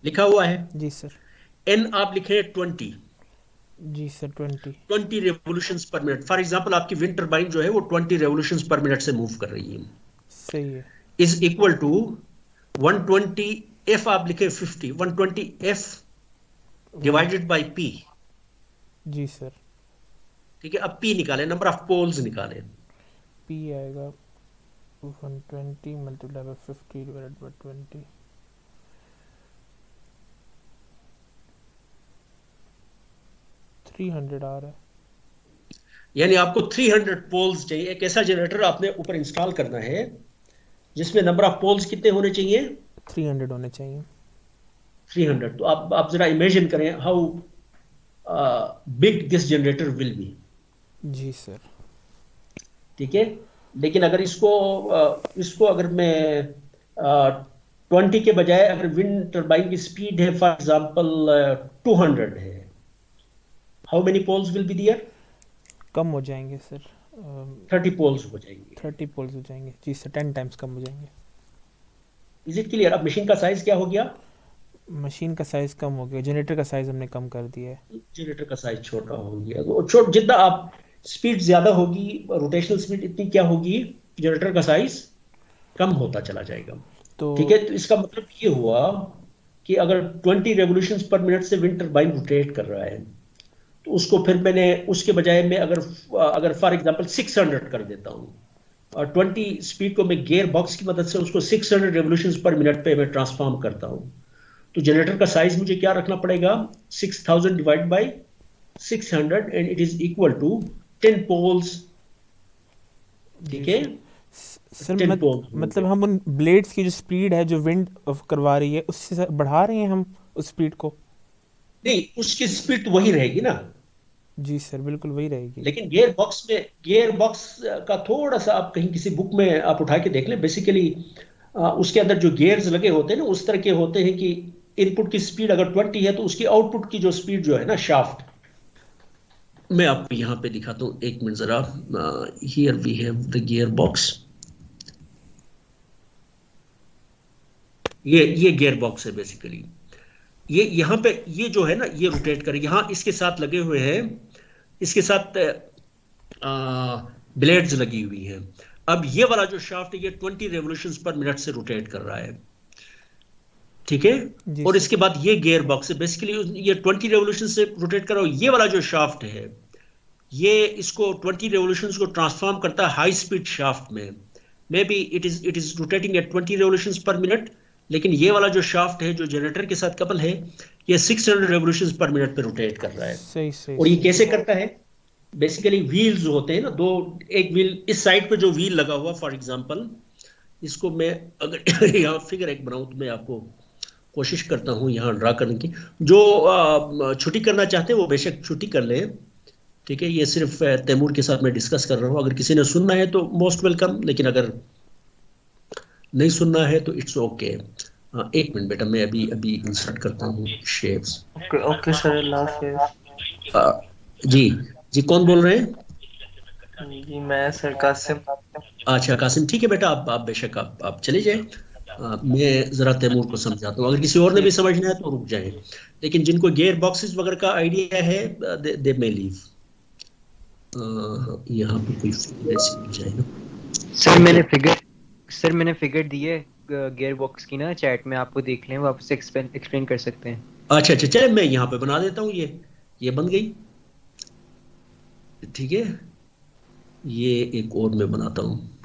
S1: लिखा हुआ है?
S2: जी सर।
S1: n आप लिखे 20।
S2: जी sir,
S1: 20 revolutions per minute. For example आपकी विंड टरबाइन जो है वो 20 रेवोल्यूशंस पर मिनट से मूव कर रही है।
S2: सही है।
S1: इज इक्वल टू 120 F आप लिखे 50, 120 F डिवाइडेड बाय P।
S2: जी सर।
S1: ठीक है, अब P निकाले, नंबर ऑफ पोल्स निकाले।
S2: P आएगा 120 मल्टीप्लाई बाय 50 डिवाइडेड बाय 20, 300 आ रहा है।
S1: यानी आपको 300 पोल्स चाहिए। एक ऐसा जनरेटर आपने ऊपर इंस्टॉल करना है जिसमें नंबर ऑफ पोल्स कितने होने चाहिए?
S2: 300 होने चाहिए।
S1: 300। तो आप जरा इमेजिन करें how big this generator will be.
S2: जी सर।
S1: ठीक है, लेकिन अगर इसको अगर मैं 20 के बजाय अगर विंड टर्बाइन की स्पीड है फॉर एग्जांपल 200 है, how many poles will be there?
S2: कम हो जाएंगे सर,
S1: 30 पोल्स हो जाएंगे।
S2: 30 पोल्स हो जाएंगे जी सर, 10 टाइम्स कम हो जाएंगे।
S1: Is it clear? अब मशीन का साइज क्या हो गया?
S2: मशीन का साइज कम हो गया, जनरेटर का साइज हमने कम कर दिया है।
S1: जनरेटर का साइज छोटा हो गया, तो छोट जितना आप स्पीड ज्यादा होगी, रोटेशनल स्पीड इतनी क्या होगी, जनरेटर का साइज कम होता चला जाएगा।
S2: तो
S1: ठीक है, तो इसका मतलब ये हुआ कि अगर 20 रेवोल्यूशंस पर मिनट से विंड टरबाइन रोटेट कर रहा है, तो उसको फिर मैंने उसके बजाय मैं अगर अगर फॉर एग्जांपल 600 कर देता हूँ, और 20 स्पीड को मैं गियर बॉक्स की मदद से उसको 600 रेवोल्यूशंस पर मिनट पे मैं ट्रांसफॉर्म करता हूँ, तो जनरेटर का साइज मुझे क्या रखना पड़ेगा? 6000 divide by 600 and it is equal to 10 poles. ठीक है,
S2: सर
S1: 10 पोल्स
S2: मतलब हम उन ब्लेड्स की जो स्पीड है जो विंड करवा रही है उससे बढ़ा रहे हैं हम उस स्पीड को?
S1: नहीं, उसकी स्पीड तो वही रहेगी ना,
S2: जी सर बिल्कुल वही रहेगी।
S1: लेकिन गियर बॉक्स का थोड़ा सा आप कहीं किसी बुक में आप उठा के देख लें, बेसिकली उसके अंदर जो गियर्स लगे होते हैं ना उस तरह के होते हैं कि इनपुट की स्पीड अगर 20 है तो उसकी आउटपुट की जो स्पीड जो है ना शाफ्ट, मैं आपको यहां पे दिखाता हूं, एक मिनट जरा। Here we have the gear box, ये गियर बॉक्स है बेसिकली। ये यहाँ पे ये जो है ना ये रोटेट करे, यहाँ इसके साथ लगे हुए हैं, इसके साथ ब्लेड्स लगी हुई हैं। अब ये वाला जो शाफ्ट है ये 20 रेवोल्यूशंस पर मिनट से रोटेट कर रहा है। ठीक है,
S2: जी
S1: और
S2: सर।
S1: इसके बाद ये गियर बॉक्स है, बेसिकली ये 20 रेवोल्यूशन से रोटेट कर रहा है। ये वाला जो शाफ्ट है ये इसको 20 रेवोल्यूशंस को ट्रांसफॉर्म करता है हाई स्पीड शाफ्ट में। May be it is rotating at 20 revolutions per minute, लेकिन ये वाला जो शाफ्ट है जो जनरेटर के साथ कपल है ये 600 रेवोल्यूशंस पर मिनट पे रोटेट कर रहा है।
S2: सही सही
S1: और ये
S2: सही।
S1: कैसे करता है? बेसिकली व्हील्स होते हैं ना दो, एक व्हील इस साइड पे जो व्हील लगा हुआ, फॉर एग्जांपल इसको मैं अगर यहाँ फिगर एक बनाऊं तो मैं आपको कोशिश करता हूँ यहाँ ड्रा करने की। जो छुट्टी करना चाहते हैं वो बेशक छुट्टी कर ले। ठीक है, ये सिर्फ तैमूर के साथ मैं डिस्कस कर रहा हूँ, अगर किसी ने सुनना है तो मोस्ट वेलकम, लेकिन अगर नहीं सुनना है तो इट्स ओके। एक मिनट बेटा, मैं अभी अभी इंसर्ट करता हूँ शेप्स।
S3: ओके ओके सर, अल्लाह हाफिज।
S1: जी जी, कौन बोल रहे हैं?
S3: जी मैं सर कासिम।
S1: अच्छा कासिम, ठीक है बेटा, आप बेशक आप चले जाएं। मैं जरा तैमूर को समझाता हूँ, अगर किसी और ने भी समझना है तो रुक जाएं, लेकिन जिनको गियर बॉक्सेस वगैरह का आइडिया है दे मे लीव। यहाँ पे कोई फिगर ऐसी मिल जाए ना।
S4: सर मैंने फिगर दी है गियर बॉक्स की ना, चैट में आपको देख लें, वो आपसे एक्सप्लेन कर सकते हैं।
S1: अच्छा अच्छा, चले मैं यहाँ पे बना देता हूँ, ये बन गई। ठीक है, ये एक और मैं बनाता हूँ।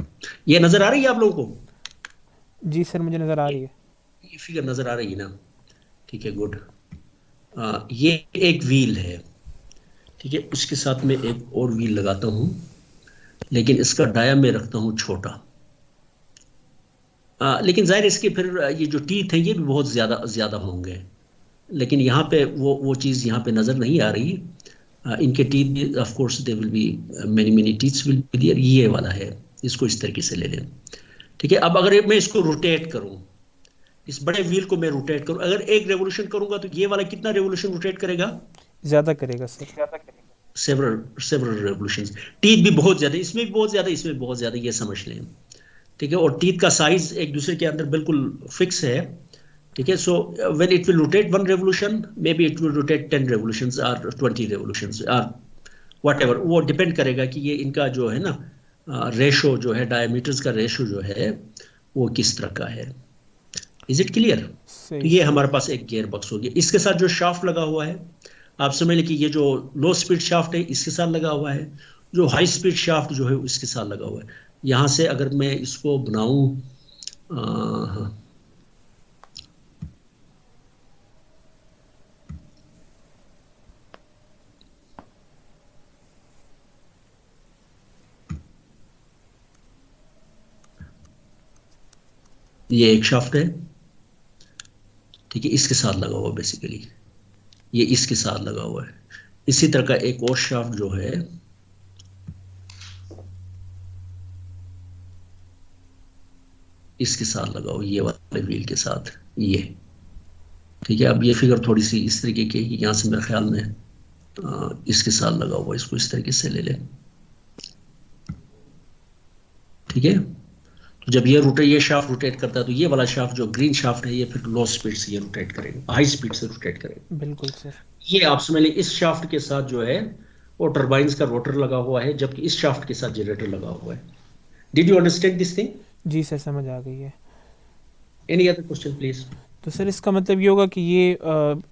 S1: ये नजर आ रही है आप लोगों को?
S2: जी सर मुझे नज़र आ रही है।
S1: ये फिगर नजर आ रही है ना? ठीक है, गुड। ये एक व्हील है, ठीक है, उसके साथ में एक और व्हील लगाता हूँ, लेकिन इसका डाया में रखता हूँ छोटा। लेकिन जाहिर इसके फिर ये जो टीथ हैं ये भी बहुत ज़्यादा ज़्यादा होंगे, लेकिन यहाँ पे वो चीज़ यहाँ पे नज़र नहीं आ रही। इनके टीथ भी of course they will be many many teeths will be there. ये वाला है, इसको इस तरीके से ले लें। ठीक है, अब अगर मैं इसको रोटेट करूँ, इस बड़े व्हील को मैं रोटेट करूँ, अगर एक रेवोल्यूशन करूंगा तो ये वाला कितना रेवोल्यूशन रोटेट करेगा?
S2: ज़्यादा करेगा sir.
S1: Several several revolutions. Teeth भी बहुत ज़्यादा, इसमें भी बहुत ज़्यादा, इसमें भी बहुत ज़्यादा, ये समझ लें। ठीक है, और टीथ का साइज एक दूसरे के अंदर बिल्कुल फिक्स है। ठीक है, so when it will rotate one revolution, may be it will rotate 10 revolutions और 20 रेवोल्यूशंस और व्हाटएवर, वो डिपेंड करेगा कि ये इनका जो है ना रेशो जो है, डायमीटर्स का रेशो जो है वो किस तरह का है। Is it clear? तो
S2: सही
S1: ये
S2: सही।
S1: हमारे पास एक गियर बॉक्स हो गया। इसके साथ जो शाफ्ट लगा हुआ है, आप समझ लें कि ये जो लो स्पीड शाफ्ट है इसके साथ लगा हुआ है, जो हाई स्पीड शाफ्ट जो है इसके साथ लगा हुआ है। यहाँ से अगर मैं इसको बनाऊं, ये एक शाफ्ट है, ठीक है, इसके साथ लगा हुआ बेसिकली, ये इसके साथ लगा हुआ है। इसी तरह का एक और शाफ्ट जो है, इसके साथ लगाओ, ये वाले व्हील के साथ, ये ठीक है। अब ये फिगर थोड़ी सी इस तरीके की, यहाँ से मेरे ख्याल में इसके साथ लगा हुआ, इसको इस तरीके से ले लें, ठीक है। तो जब ये शाफ्ट रोटेट करता है तो ये वाला शाफ्ट जो ग्रीन शाफ्ट है ये फिर लो स्पीड से ये रोटेट करेगा, हाई स्पीड से रोटेट करेगा।
S2: बिल्कुल सर।
S1: ये आप समझ लें इस शाफ्ट के साथ जो है वो टरबाइंस का रोटर लगा हुआ है, जबकि इस शाफ्ट के साथ जनरेटर लगा हुआ है। Did you understand this thing?
S2: जी सर, समझ आ गई है।
S1: Any other question please?
S2: तो सर इसका मतलब ये होगा कि ये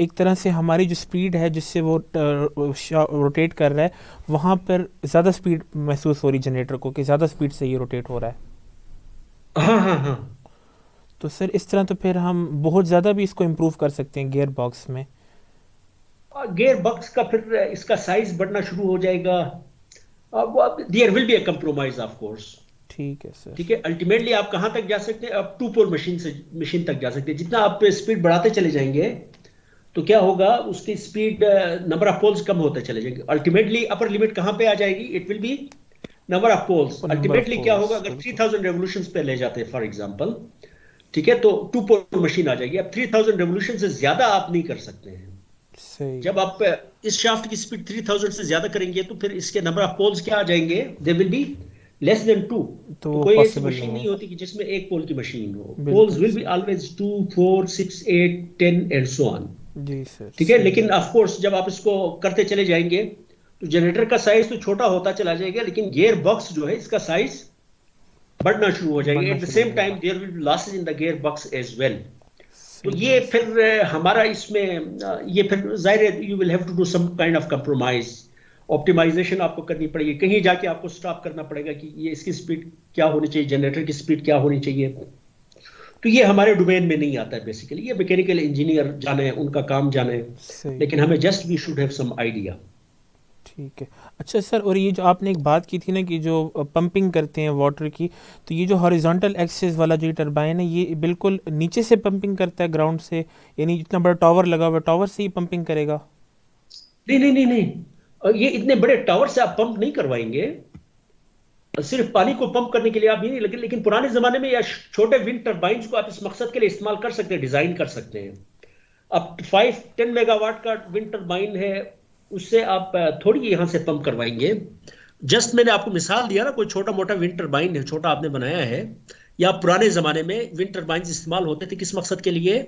S2: एक तरह से हमारी जो स्पीड है जिससे वो रोटेट कर रहा है, वहाँ पर ज़्यादा स्पीड महसूस हो रही जनरेटर को, कि ज़्यादा स्पीड से ये रोटेट हो रहा है।
S1: हाँ हाँ हाँ।
S2: तो सर इस तरह तो फिर हम बहुत ज़्यादा भी इसको इम्प्रूव कर सकते हैं गियर बॉक्स में।
S1: गियर बॉक्स का फिर इसका साइज बढ़ना शुरू हो जाएगा। अब there will be a compromise of course,
S2: ठीक है सर।
S1: ठीक है। अल्टीमेटली आप कहाँ तक जा सकते हैं? आप 2 पोल मशीन तक जा सकते हैं। जितना आप स्पीड बढ़ाते चले जाएंगे तो क्या होगा, उसकी स्पीड नंबर ऑफ पोल्स कम होते चले जाएंगे। अल्टीमेटली अपर लिमिट कहाँ पे आ जाएगी? It will be number of poles. Ultimately क्या होगा, अगर 3000 रेवोल्यूशंस पे ले जाते हैं फॉर एग्जांपल, ठीक है, तो 2 पोल मशीन आ जाएगी। अब 3000 रेवोल्यूशन से ज्यादा आप नहीं कर सकते हैं।
S2: सही।
S1: जब आप इस शाफ्ट की स्पीड 3000 से ज्यादा करेंगे तो फिर इसके नंबर ऑफ पोल्स क्या आ जाएंगे? दे विल बी लेस देन 2।
S2: तो
S1: तो कोई ऐसी
S2: पॉसिबल
S1: मशीन
S2: नहीं
S1: नहीं
S2: है।
S1: होती कि जिसमें 1 पोल की मशीन हो।
S2: बिल्कुल
S1: poles will be
S2: sir.
S1: Always 2, 4, 6, 8, 10 and so on,
S2: जी सर।
S1: ठीक है।
S2: सही।
S1: लेकिन ऑफ कोर्स जब आप इसको करते चले जाएंगे तो जनरेटर का साइज तो छोटा होता चला जाएगा, लेकिन गियर बॉक्स जो है इसका साइज बढ़ना शुरू हो जाएगा।
S2: बढ़ना
S1: एट द
S2: शुरू हो
S1: सेम टाइम
S2: जाएगा।
S1: There will be losses in the gear box as well. तो
S2: सही
S1: ये
S2: है सर।
S1: फिर हमारा इसमें ये फिर जाहिर है you will have to do some kind of compromise, optimization आपको करनी पड़ेगी। कहीं जाके आपको स्टॉप करना पड़ेगा कि ये इसकी स्पीड क्या होनी चाहिए, जनरेटर की स्पीड क्या होनी चाहिए। तो ये हमारे डोमेन में नहीं आता है बेसिकली, ये मैकेनिकल इंजीनियर जाने, उनका काम जाने।
S2: सही।
S1: लेकिन हमें just we should have some idea.
S2: ठीक है। अच्छा सर, और ये जो आपने एक बात की थी ना कि जो पंपिंग करते हैं वाटर की, तो ये जो हॉरिजॉन्टल एक्सिस वाला जो टरबाइन है ये बिल्कुल नीचे से पंपिंग करता है ग्राउंड से, यानी जितना बड़ा टावर लगा हुआ है टावर से ही पंपिंग करेगा?
S1: नहीं नहीं नहीं नहीं, ये इतने बड़े टावर से आप पंप नहीं करवाएंगे। सिर्फ पानी को पंप करने के लिए आप ये नहीं, लेकिन पुराने जमाने में या छोटे विंड टर्बाइंस को आप इस मकसद के लिए इस्तेमाल कर सकते हैं, डिजाइन कर सकते हैं। अब 5-10 मेगावाट का विंड टर्बाइन है, उससे आप थोड़ी यहां से पंप करवाएंगे। जस्ट मैंने आपको मिसाल दिया ना, कोई छोटा मोटा विंड टर्बाइन है, छोटा आपने बनाया है, या पुराने जमाने में विंड टर्बाइन इस्तेमाल होते थे किस मकसद के लिए?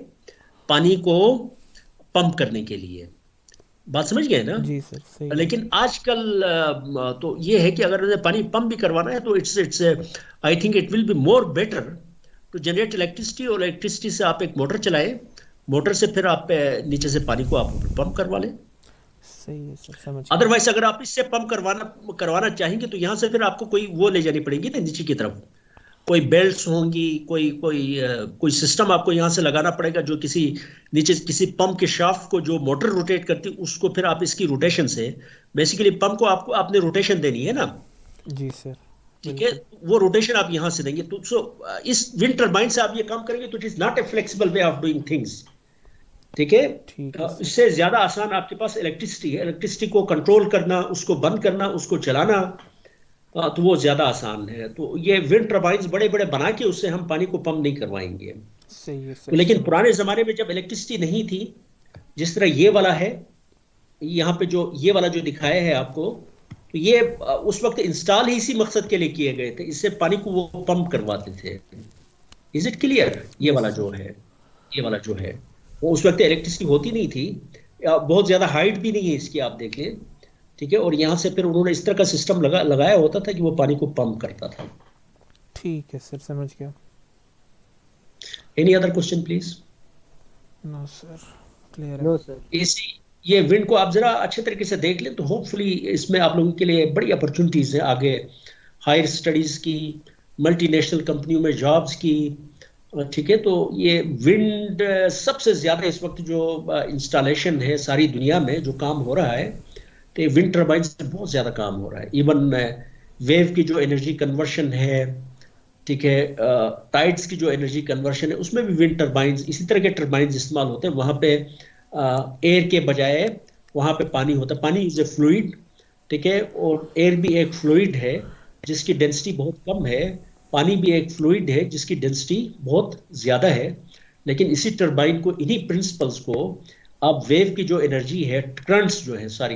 S1: पानी को पंप करने के लिए। बात समझ गए ना?
S2: जी सर, सही है।
S1: लेकिन आजकल तो ये है कि अगर उन्हें पानी पंप भी करवाना है तो it's I think it will be more better to generate electricity, और इलेक्ट्रिसिटी से आप एक मोटर चलाएं, मोटर से फिर आप नीचे से पानी को आप पंप करवा लें।
S2: सही है सर, समझ गया।
S1: अदरवाइज अगर आप इससे पंप करवाना चाहेंगे तो यहाँ से फिर आपको कोई वो ले जानी पड़ेगी ना नीचे की तरफ, कोई बेल्ट्स होंगी, कोई सिस्टम आपको यहाँ से लगाना पड़ेगा जो किसी नीचे किसी पंप के शाफ्ट को जो मोटर रोटेट करती है उसको फिर आप इसकी रोटेशन से, बेसिकली पंप को आपको आपने रोटेशन देनी है ना,
S2: जी सर।
S1: ठीक है, वो रोटेशन आप यहाँ से देंगे। तो इस विंड टरबाइन से आप ये काम करेंगे तो it is not a flexible way of doing things, ठीक है।
S2: ठीक है सर।
S1: इससे ज्यादा आसान आपके पास इलेक्ट्रिसिटी है, इलेक्ट्रिसिटी को कंट्रोल करना, उसको बंद करना, उसको चलाना, तो वो ज्यादा आसान है। तो ये विंड टर्बाइन्स बड़े बड़े बना के उससे हम पानी को पंप नहीं करवाएंगे।
S2: सही है
S1: तो
S2: सर।
S1: लेकिन
S2: समझ
S1: पुराने जमाने में जब इलेक्ट्रिसिटी नहीं थी, जिस तरह ये वाला है, यहाँ पे जो ये वाला जो दिखाया है आपको, तो ये उस वक्त इंस्टॉल ही इसी मकसद के लिए किए गए थे, इससे पानी को वो पंप करवाते थे। Is it clear? ये वाला जो है, ये वाला जो है, वो उस वक्त इलेक्ट्रिसिटी होती नहीं थी, बहुत ज्यादा हाइट भी नहीं है इसकी, आप देखें, ठीक है। और यहाँ से फिर उन्होंने इस तरह का सिस्टम लगाया होता था कि वो पानी को पंप करता था।
S2: ठीक है सर, समझ गया।
S1: Any other question please?
S2: No sir, clear है।
S4: No sir.
S1: इसी ये विंड को आप जरा अच्छे तरीके से देख लें तो होपफुली इसमें आप लोगों के लिए बड़ी अपॉर्चुनिटीज है आगे, हायर स्टडीज की, मल्टीनेशनल कंपनियों में जॉब्स की, ठीक है। तो ये विंड सबसे ज्यादा इस वक्त जो इंस्टॉलेशन है सारी दुनिया में जो काम हो रहा है, तो विंड टर्बाइन से बहुत ज्यादा काम हो रहा है। इवन वेव की जो एनर्जी कन्वर्शन है, ठीक है, टाइड्स की जो एनर्जी कन्वर्शन है, उसमें भी विंड टर्बाइंस, इसी तरह के टर्बाइंस इस्तेमाल होते हैं। वहाँ पे एयर के बजाय वहाँ पे पानी होता है। पानी इज ए फ्लूइड, ठीक है, और एयर भी एक फ्लूइड है जिसकी डेंसिटी बहुत कम है, पानी भी एक फ्लूइड है जिसकी डेंसिटी बहुत ज़्यादा है, लेकिन इसी टरबाइन को, इन्हीं प्रिंसिपल्स को आप वेव की जो एनर्जी है, करंट्स जो है, सॉरी,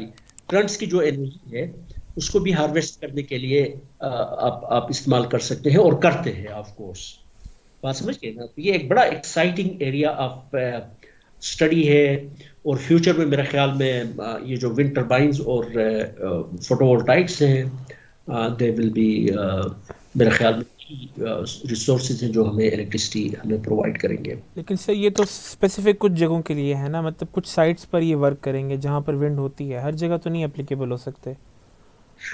S1: करंट्स की जो एनर्जी है उसको भी हार्वेस्ट करने के लिए आप इस्तेमाल कर सकते हैं और करते हैं ऑफ कोर्स। बात समझ गए ना? तो ये एक बड़ा एक्साइटिंग एरिया ऑफ स्टडी है, और फ्यूचर में मेरे ख्याल में ये जो विंड टरबाइंस और फोटोवोल्टाइक्स हैं, दे विल बी, मेरे ख्याल में रिसोर्सेज हैं जो हमें इलेक्ट्रिसिटी हमें प्रोवाइड करेंगे।
S2: लेकिन सर ये तो स्पेसिफिक कुछ जगहों के लिए है ना, मतलब कुछ साइट्स पर ये वर्क करेंगे जहाँ पर विंड होती है, हर जगह तो नहीं एप्लीकेबल हो सकते।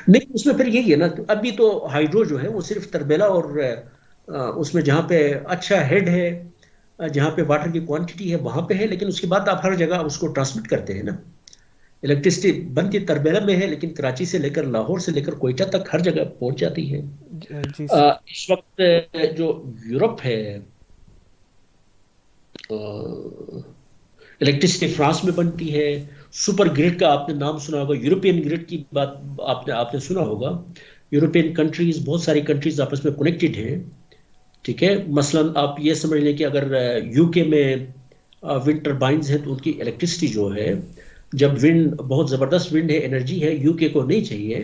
S1: नहीं, उसमें फिर यही है ना, तो अभी तो हाइड्रो जो है वो सिर्फ तरबेला और उसमें जहाँ पे अच्छा हेड है, जहाँ पे वाटर की क्वांटिटी है वहां पे है, लेकिन उसके बाद आप हर जगह उसको ट्रांसमिट करते हैं ना। इलेक्ट्रिसिटी बनती तरबेला में है, लेकिन कराची से लेकर लाहौर से लेकर कोयटा तक हर जगह पहुंच जाती है।
S2: जी सर।
S1: इस वक्त जो यूरोप है, इलेक्ट्रिसिटी फ्रांस में बनती है। सुपर ग्रिड का आपने नाम सुना होगा, यूरोपियन ग्रिड की बात आपने आपने सुना होगा। यूरोपियन कंट्रीज, बहुत सारी कंट्रीज आपस में कनेक्टेड हैं, ठीक है। मसलन आप ये समझ लें कि अगर यूके में विंड टरबाइंस हैं तो उनकी इलेक्ट्रिसिटी जो है, जब विंड बहुत ज़बरदस्त विंड है, एनर्जी है, यूके को नहीं चाहिए,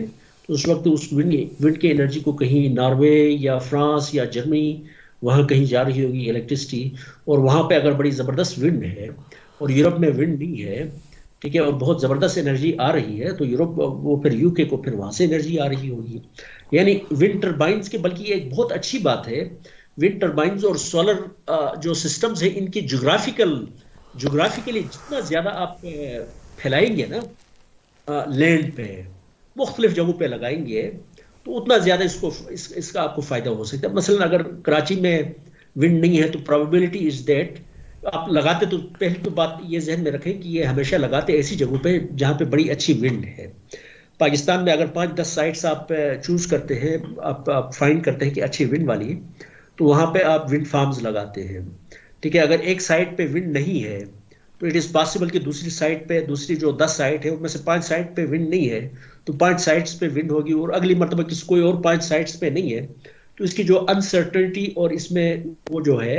S1: तो उस वक्त उस विंड की एनर्जी को कहीं नॉर्वे या फ्रांस या जर्मनी, वहाँ कहीं जा रही होगी इलेक्ट्रिसिटी। और वहाँ पे अगर बड़ी ज़बरदस्त विंड है और यूरोप में विंड नहीं है, ठीक है, और बहुत ज़बरदस्त एनर्जी आ रही है, तो यूरोप वो फिर यूके को फिर वहाँ से एनर्जी आ रही होगी। यानी विंड टरबाइंस के, बल्कि एक बहुत अच्छी बात है, विंड टरबाइंस और सोलर जो सिस्टम्स हैं, इनकी जोग्राफिकली जितना ज़्यादा आप फैलाएंगे ना लैंड पे, मुख्तलिफ जगहों पे लगाएंगे, तो उतना ज़्यादा इसका आपको फ़ायदा हो सकता है। मसलन अगर कराची में विंड नहीं है तो प्रोबेबिलिटी इज़ दैट आप लगाते, तो पहली तो बात ये जहन में रखें कि ये हमेशा लगाते ऐसी जगहों पे जहाँ पे बड़ी अच्छी विंड है। पाकिस्तान में अगर 5-10 साइट्स आप चूज़ करते हैं, आप फाइंड करते हैं कि अच्छी विंड वाली, तो वहाँ पे आप विंड फार्म्स लगाते हैं, ठीक है। अगर एक साइड पे विंड नहीं है तो इट इज़ पॉसिबल कि दूसरी साइड पे, दूसरी जो 10 साइट है उनमें से 5 साइट पे विंड नहीं है, तो 5 साइट्स पे विंड होगी, और अगली मरतबा किसी कोई और 5 साइट्स पे नहीं है, तो इसकी जो अनसर्टेनिटी और इसमें वो जो है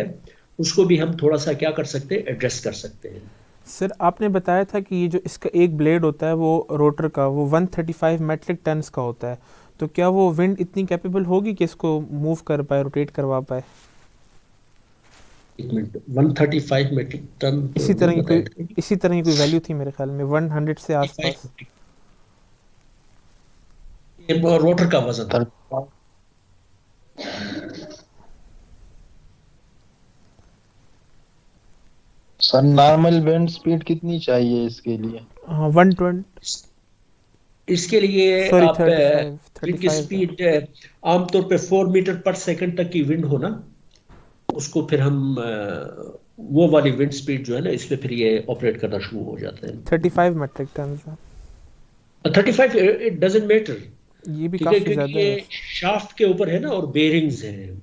S1: उसको भी हम थोड़ा सा क्या कर सकते हैं, एड्रेस कर सकते हैं।
S2: सर आपने बताया था कि ये जो इसका एक ब्लेड होता है वो रोटर का, वो 135 मेट्रिक टन्स का होता है, तो क्या वो विंड इतनी कैपेबल होगी कि इसको मूव कर पाए, रोटेट करवा पाए?
S1: 135 मेट्रिक टन,
S2: इसी तरह की कोई वैल्यू थी मेरे ख्याल में 100 से आसपास।
S1: रोटर का वजन था।
S5: सर नॉर्मल विंड स्पीड कितनी चाहिए इसके लिए?
S2: हाँ 120,
S1: इसके लिए
S2: सॉरी
S1: आप
S2: 35
S1: विंड की
S2: 35
S1: स्पीड आमतौर पे 4 मीटर पर सेकंड तक की विंड हो ना, उसको फिर हम वो वाली विंड स्पीड जो है ना, इसमें फिर ये ऑपरेट करना शुरू हो जाते हैं।
S2: 35 metric ton.
S1: 35 it doesn't matter,
S2: ये भी
S1: ठीक है,
S2: काफी
S1: क्योंकि
S2: ज्यादा
S1: ये
S2: है।
S1: शाफ्ट के ऊपर है ना और बेरिंग्स हैं।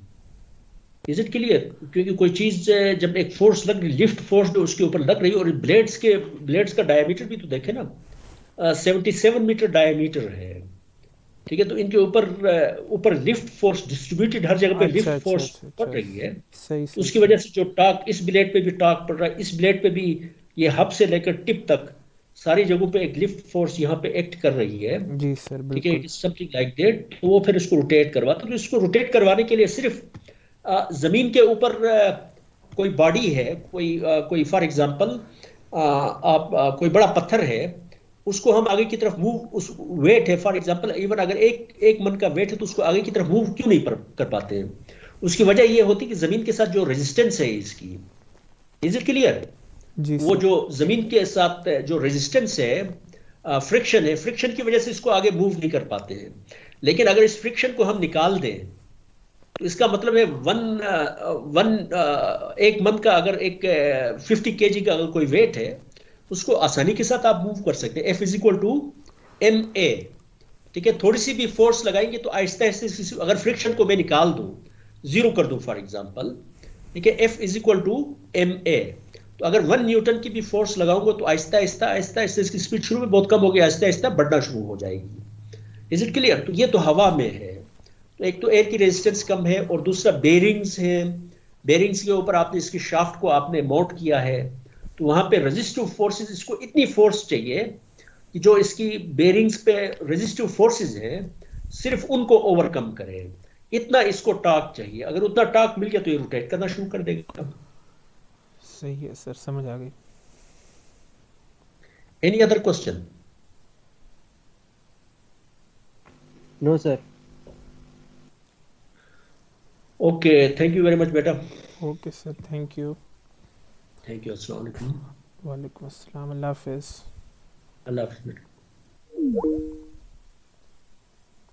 S1: Is it clear? क्योंकि कोई चीज जब एक फोर्स लग रही, लिफ्ट फोर्स जो उसके ऊपर लग रही है, और ब्लेड्स का डायमीटर भी तो देखे ना, 77 मीटर डायमीटर है, ठीक है। तो इनके ऊपर लिफ्ट फोर्स डिस्ट्रीब्यूटेड, हर जगह पे लिफ्ट फोर्स पड़ रही है,
S2: सही
S1: तो उसकी वजह से जो टॉर्क, इस ब्लेड पे भी टॉर्क पड़ रहा है, इस ब्लेड पे भी, ये हब से लेकर टिप तक सारी जगहों पे एक लिफ्ट फोर्स यहाँ पे एक्ट कर रही है,
S2: जी सर
S1: ठीक है।
S2: बिल्कुल।
S1: It is something like that. तो वो फिर इसको रोटेट करवाता, तो इसको रोटेट करवाने के लिए सिर्फ जमीन के ऊपर कोई बॉडी है, कोई फॉर एग्जांपल आप कोई बड़ा पत्थर है, उसको हम आगे की तरफ मूव, उस वेट है फॉर एग्जांपल, इवन अगर एक मन का वेट है तो उसको आगे की तरफ मूव क्यों नहीं कर पाते हैं? उसकी वजह ये होती है कि जमीन के साथ जो रेजिस्टेंस है इसकी, इज इट क्लियर?
S2: जी
S1: वो
S2: सर।
S1: जो जमीन के साथ जो रेजिस्टेंस है, फ्रिक्शन है, फ्रिक्शन की वजह से इसको आगे मूव नहीं कर पाते हैं। लेकिन अगर इस फ्रिक्शन को हम निकाल दें, तो इसका मतलब है एक मन का अगर एक 50 केजी का अगर कोई वेट है, उसको आसानी के साथ आप मूव कर सकते हैं। F is equal to ma, ठीक है। थोड़ी सी भी फोर्स लगाएंगे तो आहिस्ता आहिस्ता, अगर फ्रिक्शन को मैं निकाल दूं, जीरो कर दूं फॉर एग्जांपल, ठीक है, F is equal to ma, तो अगर 1 न्यूटन की भी फोर्स लगाऊंगा तो आहिस्ता आहिस्ता इसकी स्पीड शुरू में बहुत कम होगी, आहिस्ता आहिस्ता बढ़ना शुरू हो जाएगी। Is it clear? तो ये तो हवा में है। तो एक तो एयर की रेजिस्टेंस कम है और दूसरा बेरिंग्स है, बेरिंग्स के ऊपर आपने इसकी शाफ्ट को आपने माउंट किया है, तो वहां पे रेजिस्टिव फोर्सेस, इसको इतनी फोर्स चाहिए कि जो इसकी बेरिंग्स पे रेजिस्टिव फोर्सेस हैं सिर्फ उनको ओवरकम करे, इतना इसको टार्क चाहिए। अगर उतना टार्क मिल गया तो ये रोटेट करना शुरू कर देगा।
S2: सही है सर, समझ आ गई।
S1: Any other question?
S4: No sir.
S1: Okay, thank you very much बेटा।
S2: Okay sir, thank you.
S1: Thank you, अस्सलाम वालेकुम।
S2: वालेकुम अस्सलाम, अल्लाह हाफिज़।
S1: अल्लाह हाफिज़ बेटा।